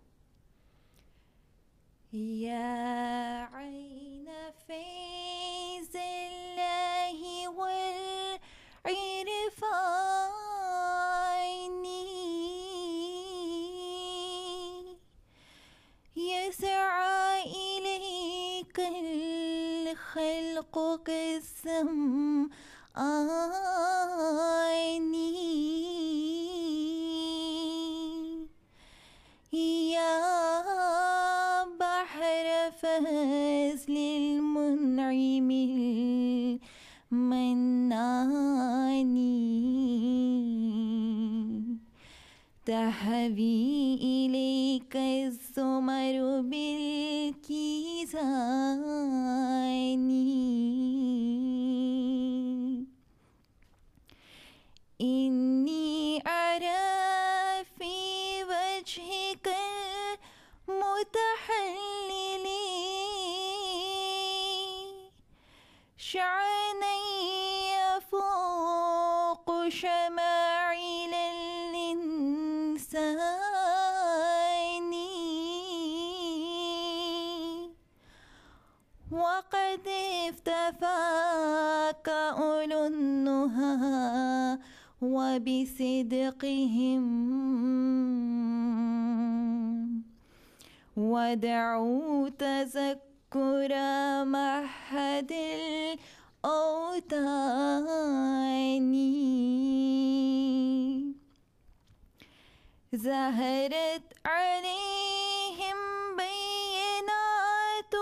[SPEAKER 18] یا عین فیض اللہ والعرفانی یسعی الیک الخلق کالسمعانی یا بحر فضل المنعم المنانی تحوی الیک الزمر بالکیزانی انی ارى في وجهك المتحلل شعنی يفوق شماعل الإنسان وقد افتفاك أولو النهى وبصدقهم ودعوا تذكر مهد الأوطان ظهرت عليهم بينات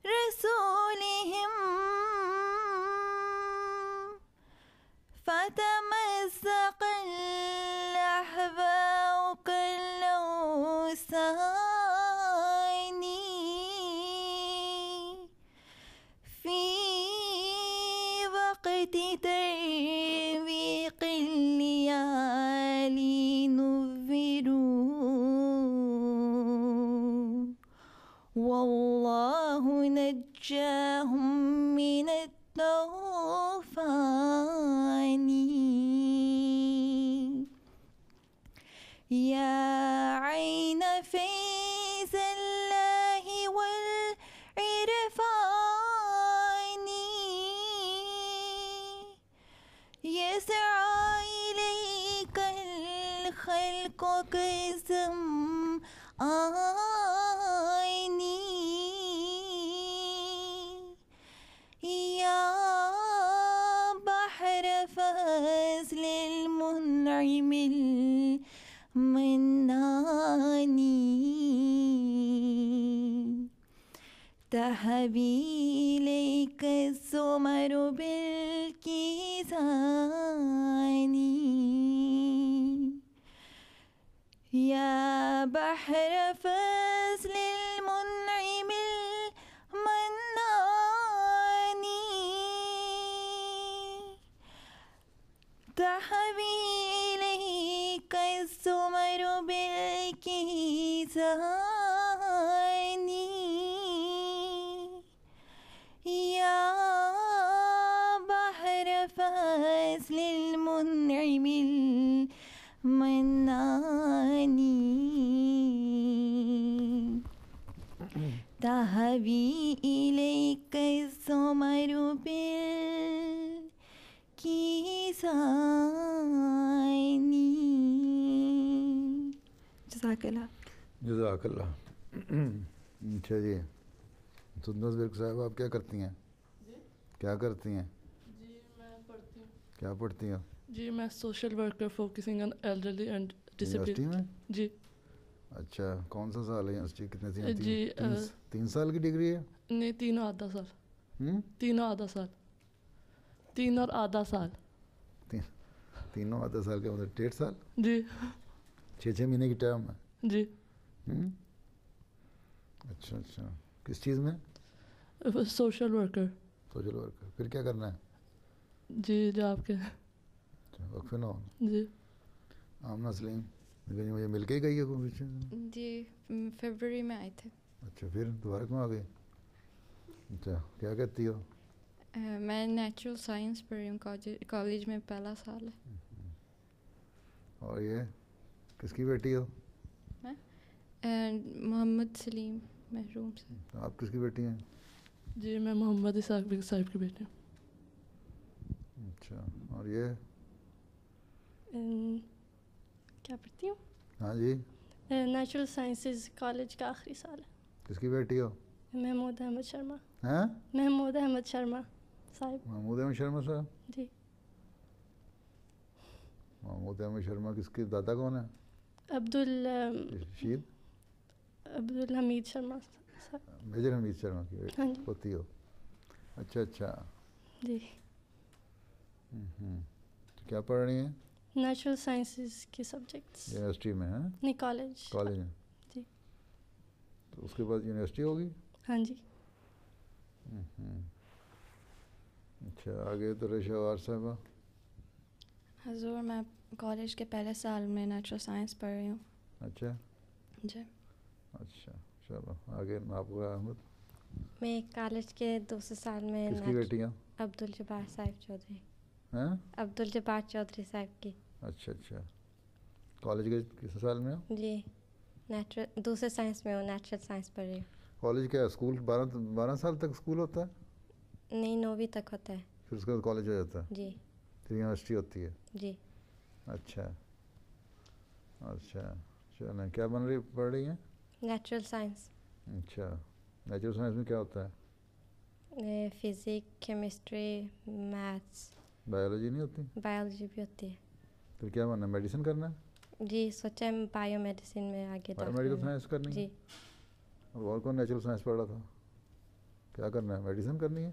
[SPEAKER 18] رسولهم فتمزق الأحباء كالأوثان في وقت ترويق الليالي نذروا والله نجاهم من الطوفان يا عين فيض الله والعرفان يسعى إليك الخلق كالظمآن يا بحر فضل المنعم المنان تهوي إليك الزمر بالكيزان يا بحر فضل المنعم المنان تهوي إليك الزمر بالكيزان يا بحر فضل المنعم المنان تهوي إليك الزمر بالكيزان جزاك الله
[SPEAKER 1] جزاک اللہ. اچھا جی سندس برق صاحب آپ کیا کرتی ہیں؟ کیا کرتی ہیں؟
[SPEAKER 19] جی میں پڑھتی ہوں.
[SPEAKER 1] کیا پڑھتی ہیں؟
[SPEAKER 19] جی میں social worker focusing on elderly and
[SPEAKER 1] university میں؟
[SPEAKER 19] جی.
[SPEAKER 1] اچھا کون سا سال ہے یونیورسٹی کتنے سے؟
[SPEAKER 19] جی
[SPEAKER 1] 3 سال کی ڈگری ہے؟
[SPEAKER 19] نہیں 3 اور آدھا سال. 3 اور آدھا سال. 3 اور آدھا سال.
[SPEAKER 1] 3 اور آدھا سال کا مطلب 1.5 سال؟
[SPEAKER 19] جی.
[SPEAKER 1] 6 مہینے کی ٹرم ہے؟
[SPEAKER 19] جی.
[SPEAKER 1] اچھا اچھا کس چیز میں؟
[SPEAKER 19] Social worker.
[SPEAKER 1] Social worker. پھر کیا کرنا ہے؟
[SPEAKER 19] جی جو آپ کے
[SPEAKER 1] وقفے نہ ہو.
[SPEAKER 19] جی.
[SPEAKER 1] آمنہ سلیم مجھے مل کے ہی گئی ہے کوئی؟
[SPEAKER 20] جی فیبروری میں آئے تھے.
[SPEAKER 1] اچھا پھر دوبارہ کیوں آ گئی؟ اچھا کیا کہتی ہو؟
[SPEAKER 20] میں نیچرل سائنس پڑھ رہی ہوں کالج میں پہلا سال ہے.
[SPEAKER 1] اور یہ کس کی بیٹی ہو؟
[SPEAKER 20] محمد سلیم محروم سے.
[SPEAKER 1] آپ کس کی بیٹی ہیں؟
[SPEAKER 19] جی میں محمد اسحاق صاحب کی بیٹی ہوں.
[SPEAKER 1] اچھا اور یہ
[SPEAKER 16] کیا پڑھتی ہوں؟
[SPEAKER 1] ہاں جی
[SPEAKER 16] نیچرل سائنسز کالج کا آخری سال ہے.
[SPEAKER 1] کس کی بیٹی ہو؟
[SPEAKER 16] محمود احمد شرما.
[SPEAKER 1] ہاں
[SPEAKER 16] محمود احمد شرما صاحب.
[SPEAKER 1] محمود احمد شرما صاحب.
[SPEAKER 16] جی.
[SPEAKER 1] محمود احمد شرما کس کے دادا کون ہے؟
[SPEAKER 16] عبدالحمید شرما صاحب.
[SPEAKER 1] میجر حمید شرما کی بیٹی ہوتی ہو؟ اچھا اچھا
[SPEAKER 16] جی.
[SPEAKER 1] کیا پڑھ رہی ہیں؟
[SPEAKER 16] نیچرل سائنسز کے سبجیکٹس.
[SPEAKER 1] یونیورسٹی میں ہیں؟
[SPEAKER 16] نہیں کالج.
[SPEAKER 1] کالج میں.
[SPEAKER 16] جی.
[SPEAKER 1] تو اس کے بعد یونیورسٹی ہوگی؟
[SPEAKER 16] ہاں جی.
[SPEAKER 1] اچھا آگے تو رشاوار صاحبہ.
[SPEAKER 17] حضور میں کالج کے پہلے سال میں نیچرل سائنس پڑھ رہی ہوں.
[SPEAKER 1] اچھا
[SPEAKER 17] جی.
[SPEAKER 1] اچھا چلو آگے ناپور احمد.
[SPEAKER 16] میں کالج کے دوسرے سال میں.
[SPEAKER 1] کس کی بیٹی ہیں؟
[SPEAKER 16] عبدالجبار صاحب چودھری.
[SPEAKER 1] ہیں؟
[SPEAKER 16] عبدالجبار چودھری صاحب کی.
[SPEAKER 1] اچھا اچھا کالج کے کس سال میں ہو؟
[SPEAKER 16] جی نیچرل دوسرے سائنس میں ہوں. نیچرل سائنس پڑھ رہی ہوں.
[SPEAKER 1] کالج کیا اسکول 12 سال تک اسکول ہوتا ہے؟
[SPEAKER 16] نہیں 9ویں تک ہوتا ہے.
[SPEAKER 1] پھر اس کے بعد کالج ہو جاتا ہے؟
[SPEAKER 16] جی.
[SPEAKER 1] پھر یونیورسٹی ہوتی ہے؟
[SPEAKER 16] جی.
[SPEAKER 1] اچھا اچھا چلیں کیا پڑھ رہی ہیں؟
[SPEAKER 16] Natural science.
[SPEAKER 1] اچھا نیچرل سائنس میں کیا ہوتا ہے؟
[SPEAKER 16] Physics chemistry maths.
[SPEAKER 1] بایولوجی نہیں ہوتی؟
[SPEAKER 16] بایولوجی بھی ہوتی ہے.
[SPEAKER 1] پھر کیا بننا ہے؟ میڈیسن کرنا ہے؟
[SPEAKER 16] جی سوچا ہے بایو میڈیسن میں آگے.
[SPEAKER 1] بایو میڈیکل سائنس کرنی ہے؟
[SPEAKER 16] جی.
[SPEAKER 1] اور کون نیچرل سائنس پڑھ رہا تھا؟ کیا کرنا ہے؟ میڈیسن کرنی ہے؟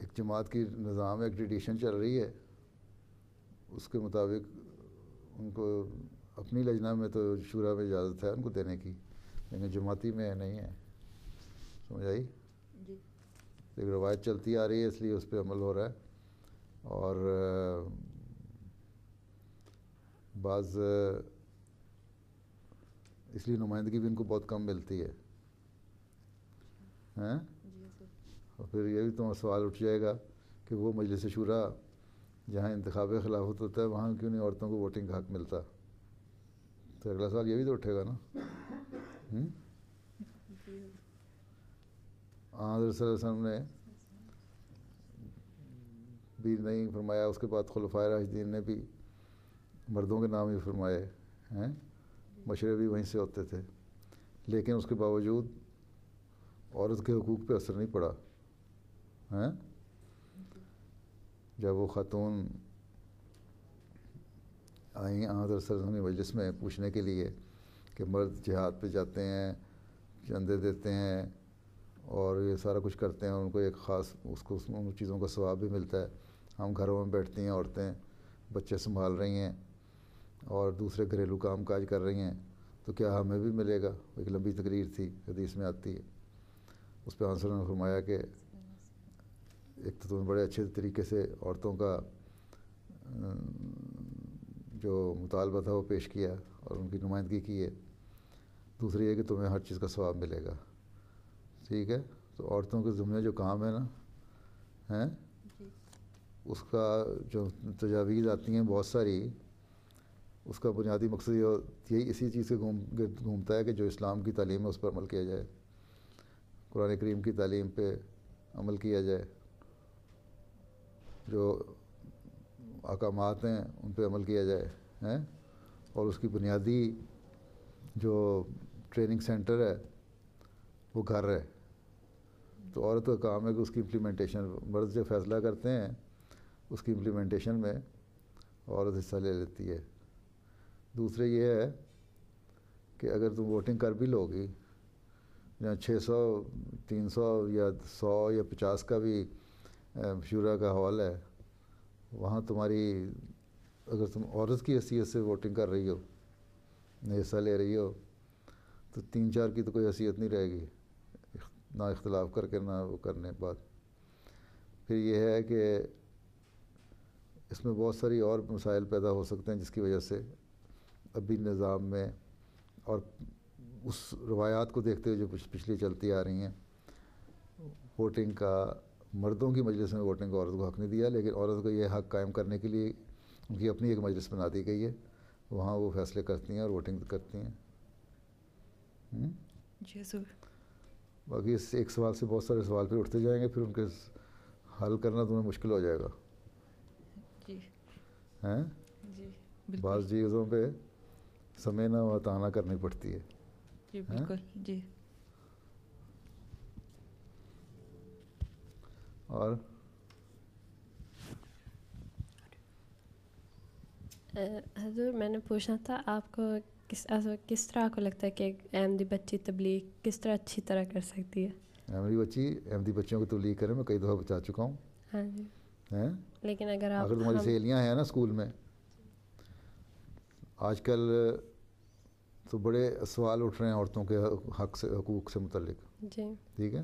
[SPEAKER 1] ایک جماعت کی نظام ایک ٹریڈیشن چل رہی ہے، اس کے مطابق ان کو اپنی لجنہ میں تو شورا میں اجازت ہے ان کو دینے کی، لیکن جماعتی میں نہیں ہے. سمجھ آئی؟
[SPEAKER 21] جی.
[SPEAKER 1] ایک روایت چلتی آ رہی ہے اس لیے اس پہ عمل ہو رہا ہے. اور بعض اس لیے نمائندگی بھی ان کو بہت کم ملتی ہے. ہیں؟ اور پھر یہ بھی تمہارا سوال اٹھ جائے گا کہ وہ مجلس شورا جہاں انتخاب خلافت ہوتا ہے وہاں کیوں نہیں عورتوں کو ووٹنگ کا حق ملتا؟ تو اگلا سوال یہ بھی تو اٹھے گا نا. حضرت صلی اللہ علیہ وسلم نے بھی نہیں فرمایا، اس کے بعد خلفائے راشدین نے بھی مردوں کے نام ہی فرمائے ہیں، مشورے بھی وہیں سے ہوتے تھے، لیکن اس کے باوجود عورت کے حقوق پہ اثر نہیں پڑا. ہیں؟ جب وہ خاتون آئیں حضرت صلی اللہ علیہ وسلم کی مجلس میں پوچھنے کے لیے کہ مرد جہاد پہ جاتے ہیں، چندے دیتے ہیں اور یہ سارا کچھ کرتے ہیں، ان کو ایک خاص اس کو ان چیزوں کا ثواب بھی ملتا ہے، ہم گھروں میں بیٹھتی ہیں عورتیں، بچے سنبھال رہی ہیں اور دوسرے گھریلو کام کاج کر رہی ہیں، تو کیا ہمیں بھی ملے گا؟ ایک لمبی تقریر تھی، حدیث میں آتی ہے. اس پہ آنسر نے فرمایا کہ ایک تو تم نے بڑے اچھے طریقے سے عورتوں کا جو مطالبہ تھا وہ پیش کیا اور ان کی نمائندگی کی ہے، دوسری یہ کہ تمہیں ہر چیز کا ثواب ملے گا. ٹھیک ہے؟ تو عورتوں کے ذمہ جو کام ہے نا ہیں اس کا جو تجاویز آتی ہیں بہت ساری، اس کا بنیادی مقصد یہی اسی چیز سے گھومتا ہے کہ جو اسلام کی تعلیم ہے اس پر عمل کیا جائے، قرآن کریم کی تعلیم پہ عمل کیا جائے، جو احکامات ہیں ان پہ عمل کیا جائے ہیں، اور اس کی بنیادی جو ٹریننگ سینٹر ہے وہ گھر ہے. تو عورت کا کام ہے کہ اس کی امپلیمنٹیشن، مرد جو فیصلہ کرتے ہیں اس کی امپلیمنٹیشن میں عورت حصہ لے لیتی ہے. دوسرے یہ ہے کہ اگر تم ووٹنگ کر بھی لو گی، جہاں 600 300 یا 100 یا 50 کا بھی شورا کا ہال ہے، وہاں تمہاری اگر تم عورت کی حیثیت سے ووٹنگ کر رہی ہو، حصہ لے رہی ہو، تو 3-4 کی تو کوئی حیثیت نہیں رہے گی، نہ اختلاف کر کے نہ وہ کرنے بعد. پھر یہ ہے کہ اس میں بہت ساری اور مسائل پیدا ہو سکتے ہیں جس کی وجہ سے ابھی نظام میں اور اس روایات کو دیکھتے ہوئے جو پچھلی چلتی آ رہی ہیں، ووٹنگ کا مردوں کی مجلس میں ووٹنگ کا عورت کو حق نہیں دیا، لیکن عورت کو یہ حق قائم کرنے کے لیے ان کی اپنی ایک مجلس بنا دی گئی ہے، وہاں وہ فیصلے کرتی ہیں اور ووٹنگ کرتی ہیں.
[SPEAKER 21] جی سر.
[SPEAKER 1] باقی اس ایک سوال سے بہت سارے سوال پھر اٹھتے جائیں گے، پھر ان کے حل کرنا تمہیں مشکل ہو جائے گا.
[SPEAKER 21] جی.
[SPEAKER 1] ہیں؟
[SPEAKER 21] جی.
[SPEAKER 1] بعض چیزوں پہ سمے نہ و تانا کرنی پڑتی ہے.
[SPEAKER 21] جی بالکل. جی.
[SPEAKER 1] اور
[SPEAKER 22] حضور میں نے پوچھنا تھا آپ کو کس طرح کو لگتا ہے کہ ایک احمدی بچی تبلیغ کس طرح اچھی طرح کر سکتی ہے؟
[SPEAKER 1] احمدی بچیوں کو تبلیغ کریں، میں کئی دفعہ بتا چکا ہوں.
[SPEAKER 22] ہاں جی.
[SPEAKER 1] ہیں؟
[SPEAKER 22] لیکن اگر
[SPEAKER 1] تمہاری سہیلیاں ہیں نا اسکول میں، آج کل تو بڑے سوال اٹھ رہے ہیں عورتوں کے حق سے، حقوق سے متعلق.
[SPEAKER 22] جی.
[SPEAKER 1] ٹھیک ہے؟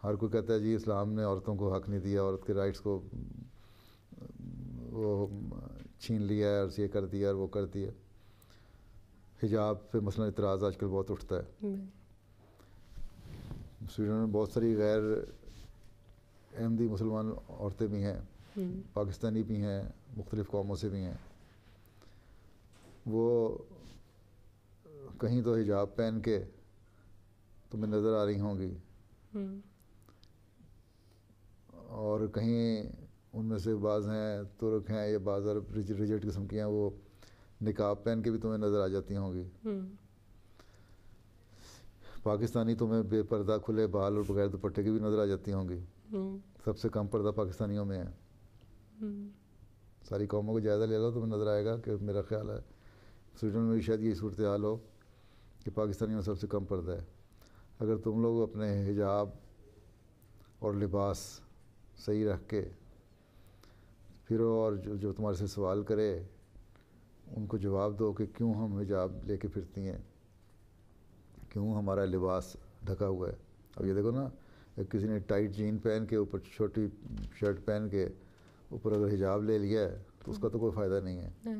[SPEAKER 1] ہر کوئی کہتا ہے جی اسلام نے عورتوں کو حق نہیں دیا، عورت کے رائٹس کو وہ چھین لیا ہے اور یہ کر دیا اور وہ کر دیا. حجاب پہ مثلا اعتراض آج کل بہت اٹھتا ہے. سویڈن میں بہت ساری غیر احمدی مسلمان عورتیں بھی ہیں، پاکستانی بھی ہیں، مختلف قوموں سے بھی ہیں. وہ کہیں تو حجاب پہن کے تمہیں نظر آ رہی ہوں گی، اور کہیں ان میں سے بعض ہیں ترک ہیں یا بعض عرب ریجٹ قسم کی ہیں، وہ نقاب پہن کے بھی تمہیں نظر آ جاتی ہوں گی. پاکستانی تمہیں بے پردہ کھلے بال اور بغیر دوپٹے کی بھی نظر آ جاتی ہوں گی. سب سے کم پردہ پاکستانیوں میں ہے. ساری قوموں کو جائزہ لے لو، تمہیں نظر آئے گا کہ میرا خیال ہے سویڈن میں بھی شاید یہی صورتحال ہو کہ پاکستانیوں میں سب سے کم پردہ ہے. اگر تم لوگ اپنے حجاب اور لباس صحیح رکھ کے پھرو، اور جو تمہارے سے سوال کرے ان کو جواب دو کہ کیوں ہم حجاب لے کے پھرتی ہیں، کیوں ہمارا لباس ڈھکا ہوا ہے. اب یہ دیکھو نا، کسی نے ٹائٹ جین پہن کے اوپر چھوٹی شرٹ پہن کے اوپر اگر حجاب لے لیا ہے تو اس کا تو کوئی فائدہ نہیں ہے.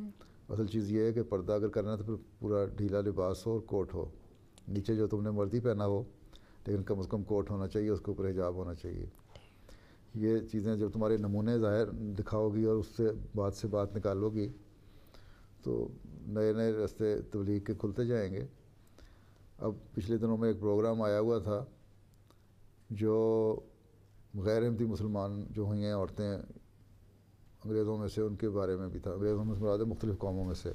[SPEAKER 1] اصل چیز یہ ہے کہ پردہ اگر کرنا ہے تو پھر پورا ڈھیلا لباس ہو اور کوٹ ہو، نیچے جو تم نے مرضی پہنا ہو لیکن کم از کم کوٹ ہونا چاہیے، اس کے اوپر حجاب ہونا چاہیے. یہ چیزیں جب تمہارے نمونے ظاہر دکھاؤ گی اور اس سے بات نکالو گی تو نئے نئے راستے تبلیغ کے کھلتے جائیں گے. اب پچھلے دنوں میں ایک پروگرام آیا ہوا تھا جو غیر احمدی مسلمان جو ہوئی ہیں عورتیں انگریزوں میں سے، ان کے بارے میں بھی تھا. انگریزوں میں مراد مختلف قوموں میں سے،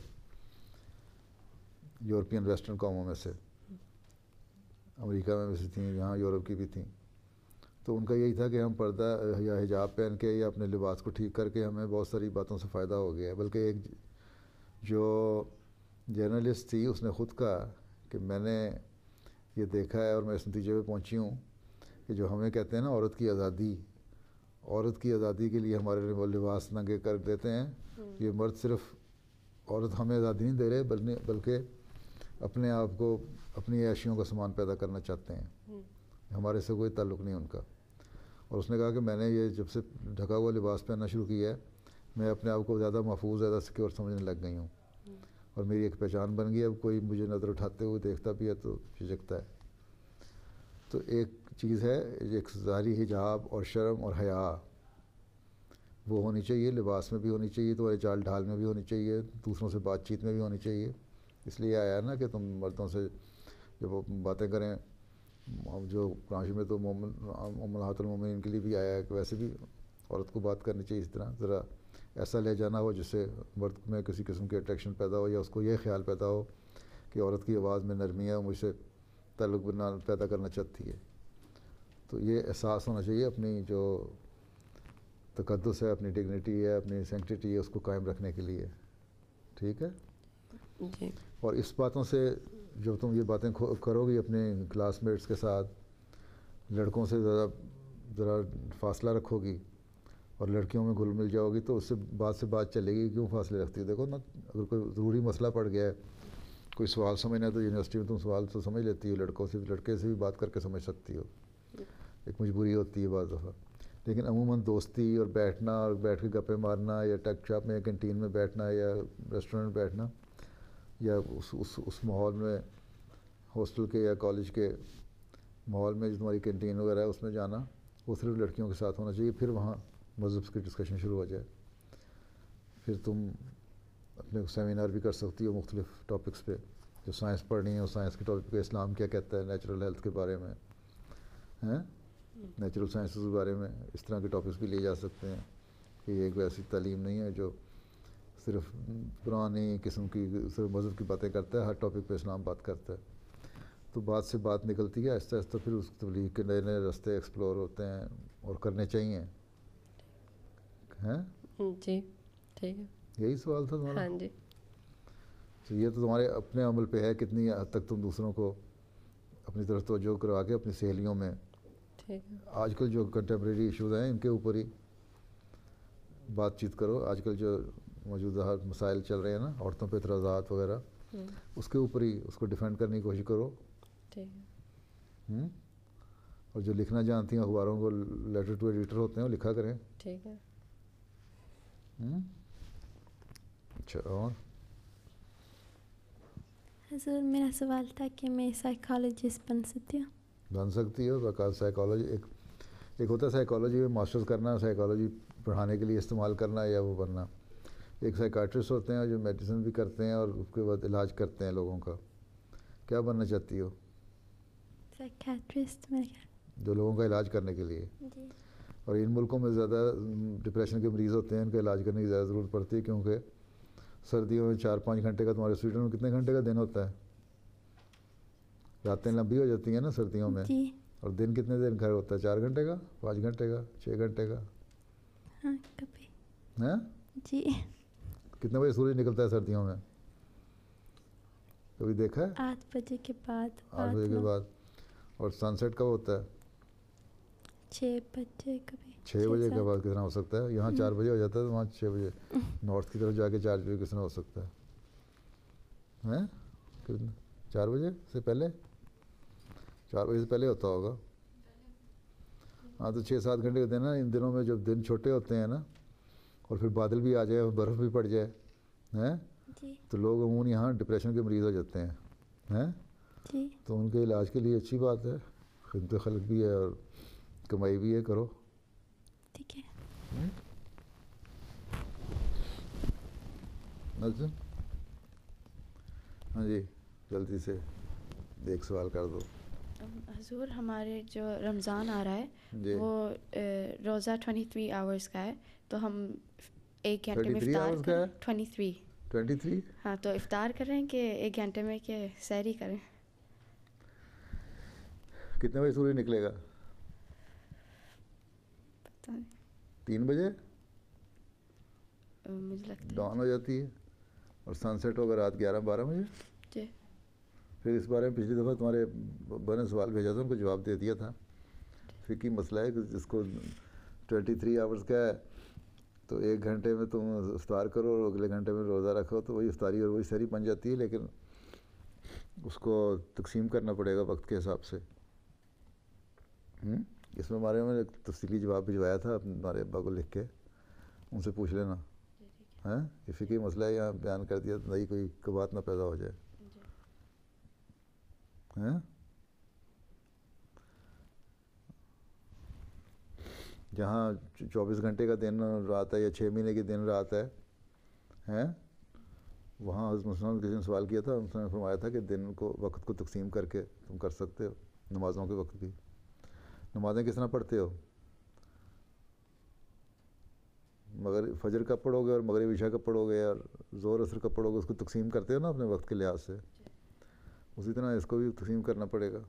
[SPEAKER 1] یورپین ویسٹرن قوموں میں سے، امریکہ میں سے تھیں، یہاں یورپ کی بھی تھیں. تو ان کا یہی تھا کہ ہم پردہ یا حجاب پہن کے یا اپنے لباس کو ٹھیک کر کے ہمیں بہت ساری باتوں سے فائدہ ہو گیا ہے. بلکہ ایک جو جرنلسٹ تھی اس نے خود کہا کہ میں نے یہ دیکھا ہے اور میں اس نتیجے پہ پہنچی ہوں کہ جو ہمیں کہتے ہیں نا عورت کی آزادی کے لیے ہمارے لباس ننگے کر دیتے ہیں، یہ مرد صرف عورت ہمیں آزادی نہیں دے رہے بلکہ اپنے آپ کو اپنی عیاشیوں کا سامان پیدا کرنا چاہتے ہیں، ہمارے سے کوئی تعلق نہیں ان کا. اور اس نے کہا کہ میں نے یہ جب سے ڈھکا ہوا لباس پہننا شروع کیا ہے میں اپنے آپ کو زیادہ محفوظ، زیادہ سیکیور سمجھنے لگ گئی ہوں اور میری ایک پہچان بن گئی. اب کوئی مجھے نظر اٹھاتے ہوئے دیکھتا بھی ہے تو جھجکتا ہے. تو ایک چیز ہے ایک ظاہری حجاب اور شرم اور حیا، وہ ہونی چاہیے، لباس میں بھی ہونی چاہیے، تمہارے چال ڈھال میں بھی ہونی چاہیے، دوسروں سے بات چیت میں بھی ہونی چاہیے. اس لیے آیا نا کہ تم مردوں سے جب وہ باتیں کریں، جو قرآن میں تو امہات المومنین کے لیے بھی آیا ہے کہ ویسے بھی عورت کو بات کرنی چاہیے اس طرح، ذرا ایسا لے جانا ہو جس سے مرد میں کسی قسم کی اٹریکشن پیدا ہو یا اس کو یہ خیال پیدا ہو کہ عورت کی آواز میں نرمی ہے، مجھ سے تعلق پیدا کرنا چاہتی ہے. تو یہ احساس ہونا چاہیے اپنی جو تقدس ہے، اپنی ڈگنیٹی ہے، اپنی سینکٹیٹی ہے، اس کو قائم رکھنے کے لیے. ٹھیک ہے
[SPEAKER 22] جی.
[SPEAKER 1] اور اس باتوں سے جب تم یہ باتیں کرو گی اپنے کلاس میٹس کے ساتھ، لڑکوں سے ذرا فاصلہ رکھو گی اور لڑکیوں میں گھل مل جاؤ گی تو اس سے بات چلے گی. کیوں فاصلے رکھتی ہو؟ دیکھو نا، اگر کوئی ضروری مسئلہ پڑ گیا ہے، کوئی سوال سمجھنا ہے تو یونیورسٹی میں تم سوال تو سمجھ لیتی ہو، لڑکے سے بھی بات کر کے سمجھ سکتی ہو، ایک مجبوری ہوتی ہے بعض دفعہ. لیکن عموماً دوستی اور بیٹھنا اور بیٹھ کے گپیں مارنا یا ٹک شاپ میں کینٹین میں بیٹھنا یا ریسٹورنٹ میں بیٹھنا یا اس ماحول میں ہاسٹل کے یا کالج کے ماحول میں جو تمہاری کینٹین وغیرہ ہے اس میں جانا، وہ صرف لڑکیوں کے ساتھ ہونا چاہیے. پھر وہاں مذہب کی ڈسکشن شروع ہو جائے. پھر تم اپنے سیمینار بھی کر سکتی ہو مختلف ٹاپکس پہ، جو سائنس پڑھنی ہے وہ سائنس کے ٹاپک پہ، اسلام کیا کہتا ہے نیچرل ہیلتھ کے بارے میں، نیچرل سائنسز کے بارے میں، اس طرح کے ٹاپکس بھی لیے جا سکتے ہیں. کہ یہ ایک ویسی تعلیم نہیں ہے جو صرف پرانی قسم کی صرف مذہب کی باتیں کرتا ہے، ہر ٹاپک پہ اسلام بات کرتا ہے. تو بات سے بات نکلتی ہے آہستہ آہستہ، پھر اس تبلیغ کے نئے نئے راستے ایکسپلور ہوتے ہیں اور کرنے چاہیے. ہیں
[SPEAKER 22] جی ٹھیک ہے.
[SPEAKER 1] یہی سوال تھا تمہارا؟
[SPEAKER 22] ہاں جی.
[SPEAKER 1] تو یہ تو تمہارے اپنے عمل پہ ہے کتنی حد تک تم دوسروں کو اپنی طرف توجہ کروا کے اپنی سہیلیوں میں. آج کل جو کنٹمپریری ایشوز ہیں ان کے اوپر ہی بات چیت کرو. آج کل جو موجودہ مسائل چل رہے ہیں نا، عورتوں پہ اعتراضات وغیرہ، اس کے اوپر ہی اس کو ڈیفینڈ کرنے کی کوشش کرو. اور جو لکھنا جانتی ہیں اخباروں کو، لیٹر ٹو ایڈیٹر ہوتے ہیں، وہ لکھا کریں.
[SPEAKER 22] ٹھیک ہے.
[SPEAKER 1] اچھا، اور
[SPEAKER 18] حضور میرا سوال تھا کہ میں سائیکالوجسٹ بن سکتی ہوں؟
[SPEAKER 1] باقاعدہ سائیکالوجی ایک ہوتا ہے سائیکالوجی میں ماسٹرز کرنا، سائیکالوجی پڑھانے کے لیے استعمال کرنا یا وہ بننا. ایک سائیکاٹرسٹ ہوتے ہیں جو میڈیسن بھی کرتے ہیں اور اس کے بعد علاج کرتے ہیں لوگوں کا. کیا بننا چاہتی ہو؟
[SPEAKER 18] سائیکاٹرسٹ میں
[SPEAKER 1] جو لوگوں کا علاج کرنے کے لیے. اور ان ملکوں میں زیادہ ڈپریشن کے مریض ہوتے ہیں، ان کا علاج کرنے کی زیادہ ضرورت پڑتی ہے، کیونکہ سردیوں میں 4-5 گھنٹے کا، تمہارے سویڈن میں کتنے گھنٹے کا دن ہوتا ہے؟ راتیں لمبی ہو جاتی ہیں نا سردیوں میں. اور دن کتنے دن کا ہوتا ہے؟ 4 گھنٹے کا، 5 گھنٹے کا، 6 گھنٹے کا؟
[SPEAKER 18] ہاں کبھی.
[SPEAKER 1] ہاں
[SPEAKER 18] جی.
[SPEAKER 1] کتنے بجے سورج نکلتا ہے سردیوں میں؟ کبھی دیکھا ہے؟
[SPEAKER 18] 8 بجے کے بعد.
[SPEAKER 1] 8 بجے کے بعد. اور سن سیٹ کب ہوتا ہے؟
[SPEAKER 18] 6 بجے کبھی.
[SPEAKER 1] 6 بجے کے بعد کتنا ہو سکتا ہے؟ یہاں 4 بجے ہو جاتا ہے تو وہاں 6 بجے. نارتھ کی طرف جا کے 4 بجے کتنا ہو سکتا ہے؟ 4 بجے سے پہلے؟ 4 بجے سے پہلے ہوتا ہوگا. ہاں تو 6-7 گھنٹے کا دن نا. ان دنوں میں جب دن چھوٹے ہوتے ہیں نا اور پھر بادل بھی آ جائے اور برف بھی پڑ جائے تو لوگ عموماً یہاں ڈپریشن کے مریض ہو جاتے ہیں. تو ان کے علاج کے لیے اچھی بات ہے. خدمت خلق بھی ہے اور کمائی بھی ہے. کرو.
[SPEAKER 18] ٹھیک ہے.
[SPEAKER 1] ہاں جی جلدی سے ایک سوال کر دو.
[SPEAKER 17] حضور ہمارے جو رمضان آ رہا ہے وہ روزہ 23 آورز کا ہے تو ہم 1 گھنٹے میں افطار کریں. 23 ہاں تو افطار کریں کہ 1 گھنٹے میں کہ سحری کریں؟
[SPEAKER 1] کتنے بجے سورج نکلے گا؟ 3 بجے
[SPEAKER 17] مجھے لگتا ہے
[SPEAKER 1] ڈان ہو جاتی ہے اور سن سیٹ ہوگا رات 11-12 بجے.
[SPEAKER 17] جی.
[SPEAKER 1] پھر اس بارے میں پچھلی دفعہ تمہارے نے سوال بھیجا تھا ان کو جواب دے دیا تھا. فقہی مسئلہ ہے کہ جس کو 23 آورز کا ہے تو 1 گھنٹے میں تم افطار کرو اور اگلے گھنٹے میں روزہ رکھو تو وہی افطاری اور وہی سحری بن جاتی ہے. لیکن اس کو تقسیم کرنا پڑے گا وقت کے حساب سے. اس میں ہمارے میں ایک تفصیلی جواب بھجوایا تھا ہمارے ابا کو لکھ کے. ان سے پوچھ لینا. یہ فقہی مسئلہ ہے یہاں بیان کر دیا نئی کوئی بات نہ پیدا ہو جائے. جہاں 24 گھنٹے کا دن رات ہے یا 6 مہینے کی دن رات ہے وہاں حضرت مسلم کسی نے سوال کیا تھا. انہوں نے فرمایا تھا کہ دن کو وقت کو تقسیم کر کے تم کر سکتے ہو. نمازوں کے وقت بھی نمازیں کس طرح پڑھتے ہو؟ مگر فجر کب پڑھو گے اور مغرب عشاء کب پڑھو گے اور ظہر عصر کب پڑھو گے اس کو تقسیم کرتے ہو نا اپنے وقت کے لحاظ سے. اسی طرح اس کو بھی تقسیم کرنا پڑے گا.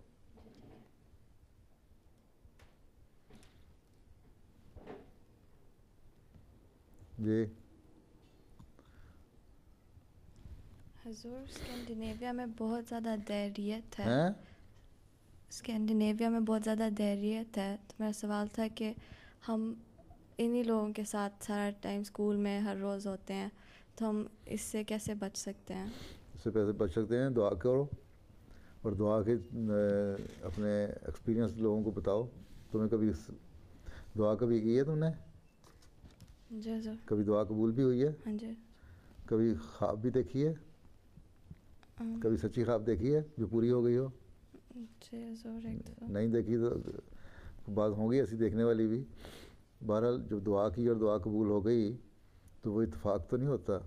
[SPEAKER 1] جی
[SPEAKER 17] حضور اسکینڈینیویا میں بہت زیادہ دیریت ہے. اسکینڈینیویا میں بہت زیادہ دیریت ہے تو میرا سوال تھا کہ ہم انہی لوگوں کے ساتھ سارا ٹائم اسکول میں ہر روز ہوتے ہیں تو ہم اس سے کیسے بچ سکتے ہیں؟
[SPEAKER 1] اس سے کیسے بچ سکتے ہیں؟ دعا کرو اور دعا کے اپنے ایکسپیرینس لوگوں کو بتاؤ. تمہیں کبھی دعا کبھی کی ہے تم نے؟
[SPEAKER 17] جی سر.
[SPEAKER 1] کبھی دعا قبول بھی ہوئی ہے؟
[SPEAKER 17] ہاں جی.
[SPEAKER 1] کبھی خواب بھی دیکھی ہے؟ کبھی سچی خواب دیکھی ہے جو پوری ہو گئی ہو؟ نہیں دیکھی تو بات ہوگی ایسی دیکھنے والی بھی. بہرحال جب دعا کی اور دعا قبول ہو گئی تو وہ اتفاق تو نہیں ہوتا.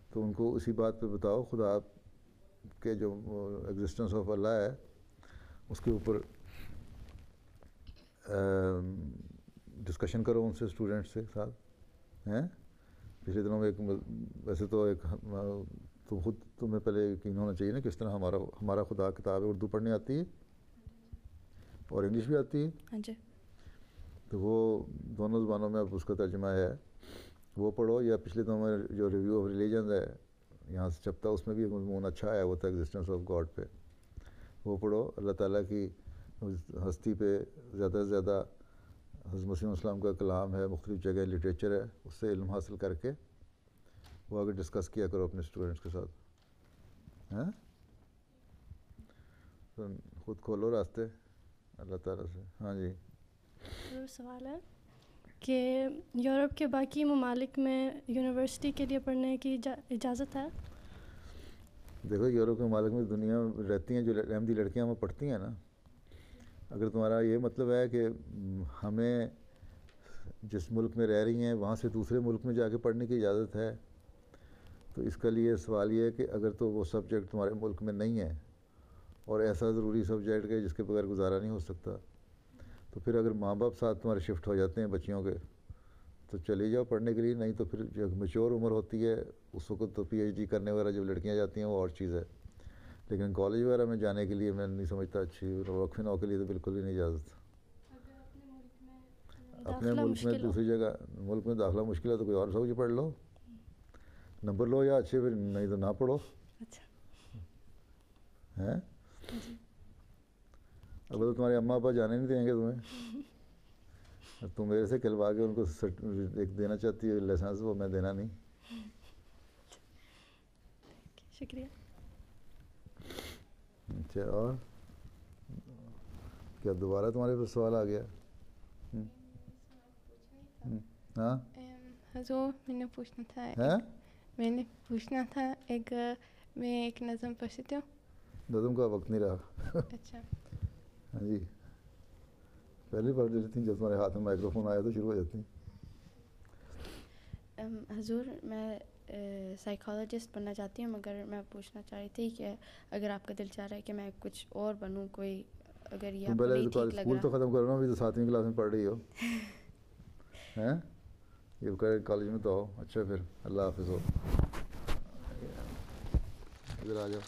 [SPEAKER 1] تو ان کو اسی بات پہ بتاؤ خدا کے جو ایگزسٹنس آف اللہ ہے اس کے اوپر ڈسکشن کرو ان سے اسٹوڈنٹ سے ساتھ. پچھلے دنوں میں ایک ویسے تو ایک تو خود تمہیں پہلے یقین ہونا چاہیے نا کس طرح ہمارا خدا کتاب ہے. اردو پڑھنے آتی ہے اور انگلش بھی آتی ہے.
[SPEAKER 17] ہاں جی. تو
[SPEAKER 1] وہ دونوں زبانوں میں اب اس کا ترجمہ ہے وہ پڑھو. یا پچھلے دنوں میں جو ریویو آف ریلیجنز ہے یہاں سے چھپتا اس میں بھی مضمون اچھا آیا وہ تھا ایگزسٹنس آف گاڈ پہ. وہ پڑھو. اللہ تعالیٰ کی ہستی پہ زیادہ سے زیادہ حضرت مسیح علیہ السلام کا کلام ہے, مختلف جگہ لٹریچر ہے, اس سے علم حاصل کر کے وہ آگے ڈسکس کیا کرو اپنے اسٹوڈنٹس کے ساتھ. خود کھولو راستے اللہ تعالیٰ سے. ہاں جی
[SPEAKER 18] سوال ہے کہ یورپ کے باقی ممالک میں یونیورسٹی کے لیے پڑھنے کی اجازت ہے؟
[SPEAKER 1] دیکھو یورپ کے ممالک میں دنیا رہتی ہیں جو احمدی لڑکیاں وہ پڑھتی ہیں نا. اگر تمہارا یہ مطلب ہے کہ ہمیں جس ملک میں رہ رہی ہیں وہاں سے دوسرے ملک میں جا کے پڑھنے کی اجازت ہے تو اس کا لیے سوال یہ ہے کہ اگر تو وہ سبجیکٹ تمہارے ملک میں نہیں ہے اور ایسا ضروری سبجیکٹ ہے جس کے بغیر گزارا نہیں ہو سکتا تو پھر اگر ماں باپ ساتھ تمہارے شفٹ ہو جاتے ہیں بچیوں کے تو چلی جاؤ پڑھنے کے لیے. نہیں تو پھر جو میچور عمر ہوتی ہے اس وقت تو پی ایچ ڈی کرنے وغیرہ جب لڑکیاں جاتی ہیں وہ اور چیز ہے. لیکن کالج وغیرہ میں جانے کے لیے میں نہیں سمجھتا اچھی وقف نو کے لیے تو بالکل بھی نہیں اجازت. اپنے ملک میں دوسری جگہ ملک میں داخلہ مشکل ہے تو کوئی اور سبجیکٹ پڑھ لو, نمبر لو یا اچھے, پھر نہیں تو نہ پڑھو. ہیں اب تو تمہارے اماں ابا جانے نہیں دیں گے تمہیں. تم میرے سے کھلوا کے ان کو ایک دینا چاہتی ہے لائسنس، وہ میں دینا نہیں.
[SPEAKER 18] شکریہ.
[SPEAKER 1] اچھا، اور کیا دوبارہ تمہارے پاس سوال آ گیا؟ ہاں
[SPEAKER 23] حضور میں نے پوچھنا تھا میں ایک نظم پڑھ سکتی ہوں؟
[SPEAKER 1] نظم کا وقت نہیں رہا.
[SPEAKER 23] اچھا
[SPEAKER 1] ہاں جی، پہلے پڑھ لیتی تھیں، جب تمہارے ہاتھ میں مائکرو فون آیا تو شروع ہو جاتی.
[SPEAKER 23] حضور میں سائیکالوجسٹ بننا چاہتی ہوں، مگر میں پوچھنا چاہ رہی تھی کہ اگر آپ کا دل چاہ رہا ہے کہ میں کچھ اور بنوں، کوئی اگر یہ آپ کو نہیں ٹھیک لگ رہا.
[SPEAKER 1] اسکول تو ختم کرو نا، ابھی تو 7ویں کلاس میں پڑھ رہی ہو. ہیں یہ کالج میں تو ہو. اچھا پھر اللہ حافظ ہو. ادھر آ جاؤ.